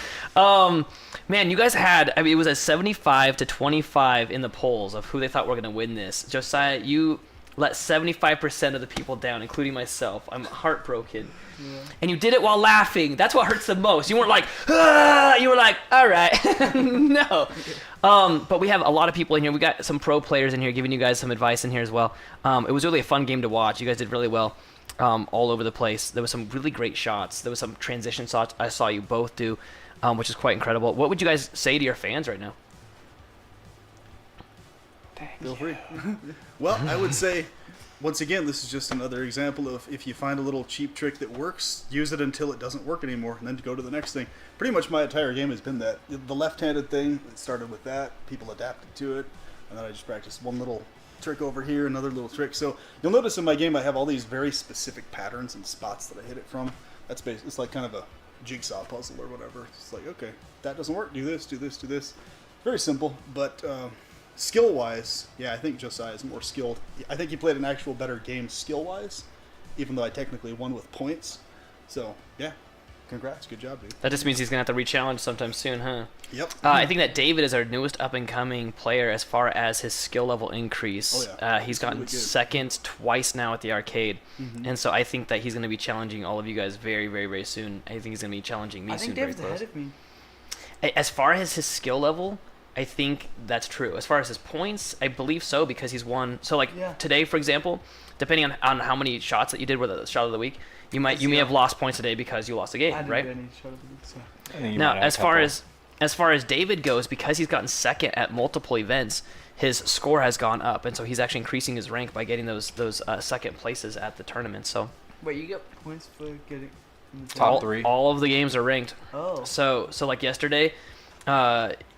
Man, you guys had, I mean, it was a 75 to 25 in the polls of who they thought were going to win this. Josiah, you let 75% of the people down, including myself. I'm heartbroken. Yeah. And you did it while laughing. That's what hurts the most. You weren't like, ah! You were like, all right. No. But we have a lot of people in here. We got some pro players in here giving you guys some advice in here as well. It was really a fun game to watch. You guys did really well all over the place. There was some really great shots. There was some transition shots I saw you both do, which is quite incredible. What would you guys say to your fans right now? Feel free. Well, I would say, once again, this is just another example of if you find a little cheap trick that works, use it until it doesn't work anymore, and then go to the next thing. Pretty much my entire game has been that. The left-handed thing, it started with that. People adapted to it, and then I just practiced one little trick over here, another little trick. So you'll notice in my game I have all these very specific patterns and spots that I hit it from. That's basically, it's like kind of a jigsaw puzzle or whatever. It's like, okay, that doesn't work. Do this, do this, do this. Very simple, but skill-wise, yeah, I think Josiah is more skilled. I think he played an actual better game skill-wise, even though I technically won with points. So, yeah, congrats. Good job, dude. That just means he's going to have to re-challenge sometime soon, huh? Yep. I think that David is our newest up-and-coming player as far as his skill level increase. Oh, yeah. He's He's gotten really good. second twice now at the arcade. Mhm. And so I think that he's going to be challenging all of you guys very, very, very soon. I think he's going to be challenging me I soon. think Very David's close. ahead of me. As far as his skill level, I think that's true. As far as his points, I believe so because he's won. So like Yeah. today, for example, depending on how many shots that you did with the shot of the week, you may have lost points today because you lost the game, I didn't right? do any shot of the week, so. I think you Now, might have a as far as David goes, because he's gotten second at multiple events, his score has gone up, and so he's actually increasing his rank by getting those second places at the tournament. So Wait, you get points for getting in the Top all, three. all of the games are ranked. Oh. So like yesterday,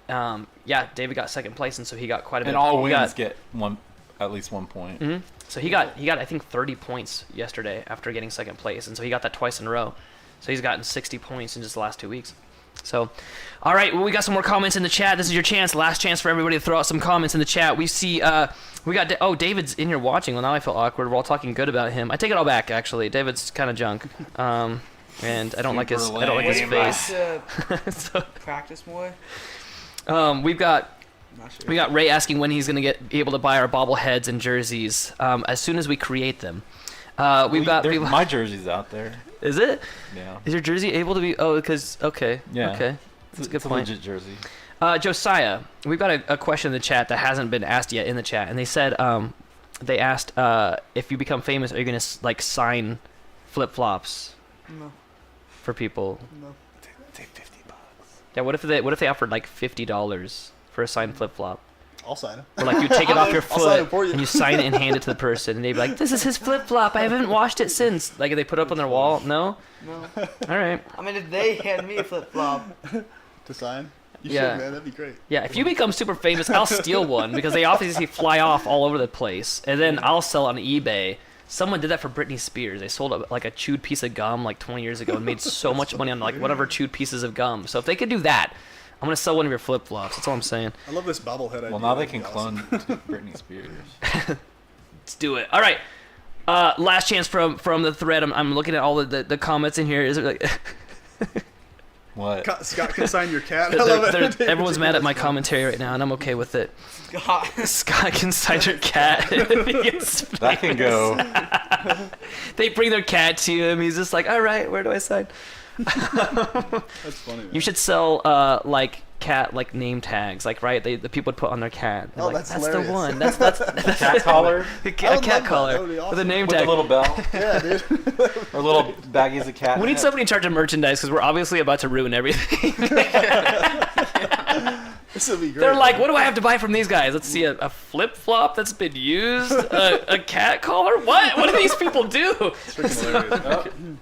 yeah, David got second place, and so he got quite a bit. And all he wins got, get at least 1 point. Mhm. So he got I think 30 points yesterday after getting second place, and so he got that twice in a row. So he's gotten 60 points in just the last 2 weeks. So, all right, well, we got some more comments in the chat. This is your chance, last chance for everybody to throw out some comments in the chat. We see, we got, David's in here watching. Well, now I feel awkward. We're all talking good about him. I take it all back, actually. David's kind of junk, and I don't like his Lame. face. So, Practice more. we've got. Not sure. We got Ray asking when he's gonna be able to buy our bobbleheads and jerseys. As soon as we create them. We've got people. My jersey's out there. Is it? Yeah. Is your jersey able to be? Oh, because okay. Yeah. Okay. That's a good It's point. a legit jersey. Josiah, we've got a question in the chat that hasn't been asked yet in the chat, and they said they asked if you become famous, are you gonna like sign flip flops No. for people? No. Take $50. Yeah. What if they offered like $50 for a signed flip flop? I'll sign it. Or like you take it off your I'll sign it foot for you. and you sign it and hand it to the person, and they'd be like, "This is his flip flop. I haven't washed it since." Like they put it up on their wall. No. No. All right. I mean, if they hand me a flip flop, To sign? You Yeah. should, man. That'd be great. Yeah, if you become super famous, I'll steal one because they obviously fly off all over the place, and then I'll sell on eBay. Someone did that for Britney Spears. They sold like a chewed piece of gum like 20 years ago and made so much money on like whatever chewed pieces of gum. So if they could do that, I'm gonna sell one of your flip flops. That's all I'm saying. I love this bobblehead idea. Well, now they That'd can be awesome. clone Britney Spears. Let's do it. All right. Last chance from the thread. I'm looking at all the comments in here. Is it like What? Scott can sign your cat. I love it. everyone's mad at my commentary right now, and I'm okay with it. God. Scott can sign your cat. if he gets That can go. They bring their cat to him. He's just like, all right, where do I sign? That's funny. Man. You should sell like cat like name tags, like right? The people would put on their cat. They're Oh, like, that's the hilarious. one. That's Cat collar a I would cat love that. collar That would be with a awesome. name with a tag. little bell Yeah, dude. or little baggies of cat. We need somebody in charge of merchandise because we're obviously about to ruin everything. This would be great. They're like, what do I have to buy from these guys? Let's see, a flip flop that's been used, a cat collar. What do these people do? It's freaking hilarious.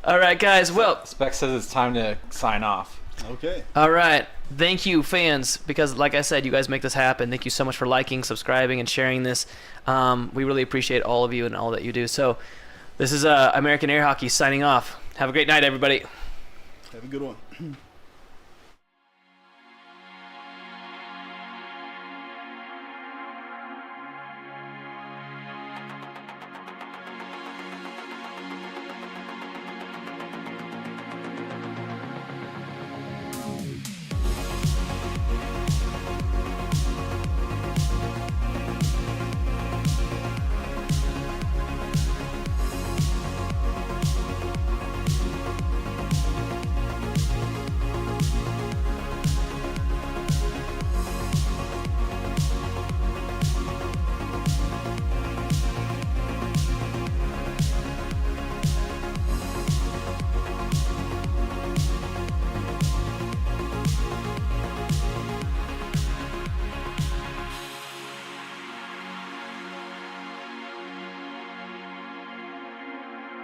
All right, guys. Well, Spec says it's time to sign off. Okay. all right. Thank you, fans, because like I said, you guys make this happen. Thank you so much for liking, subscribing, and sharing this. We really appreciate all of you and all that you do. So, this is American Air Hockey signing off. Have a great night, everybody. Have a good one.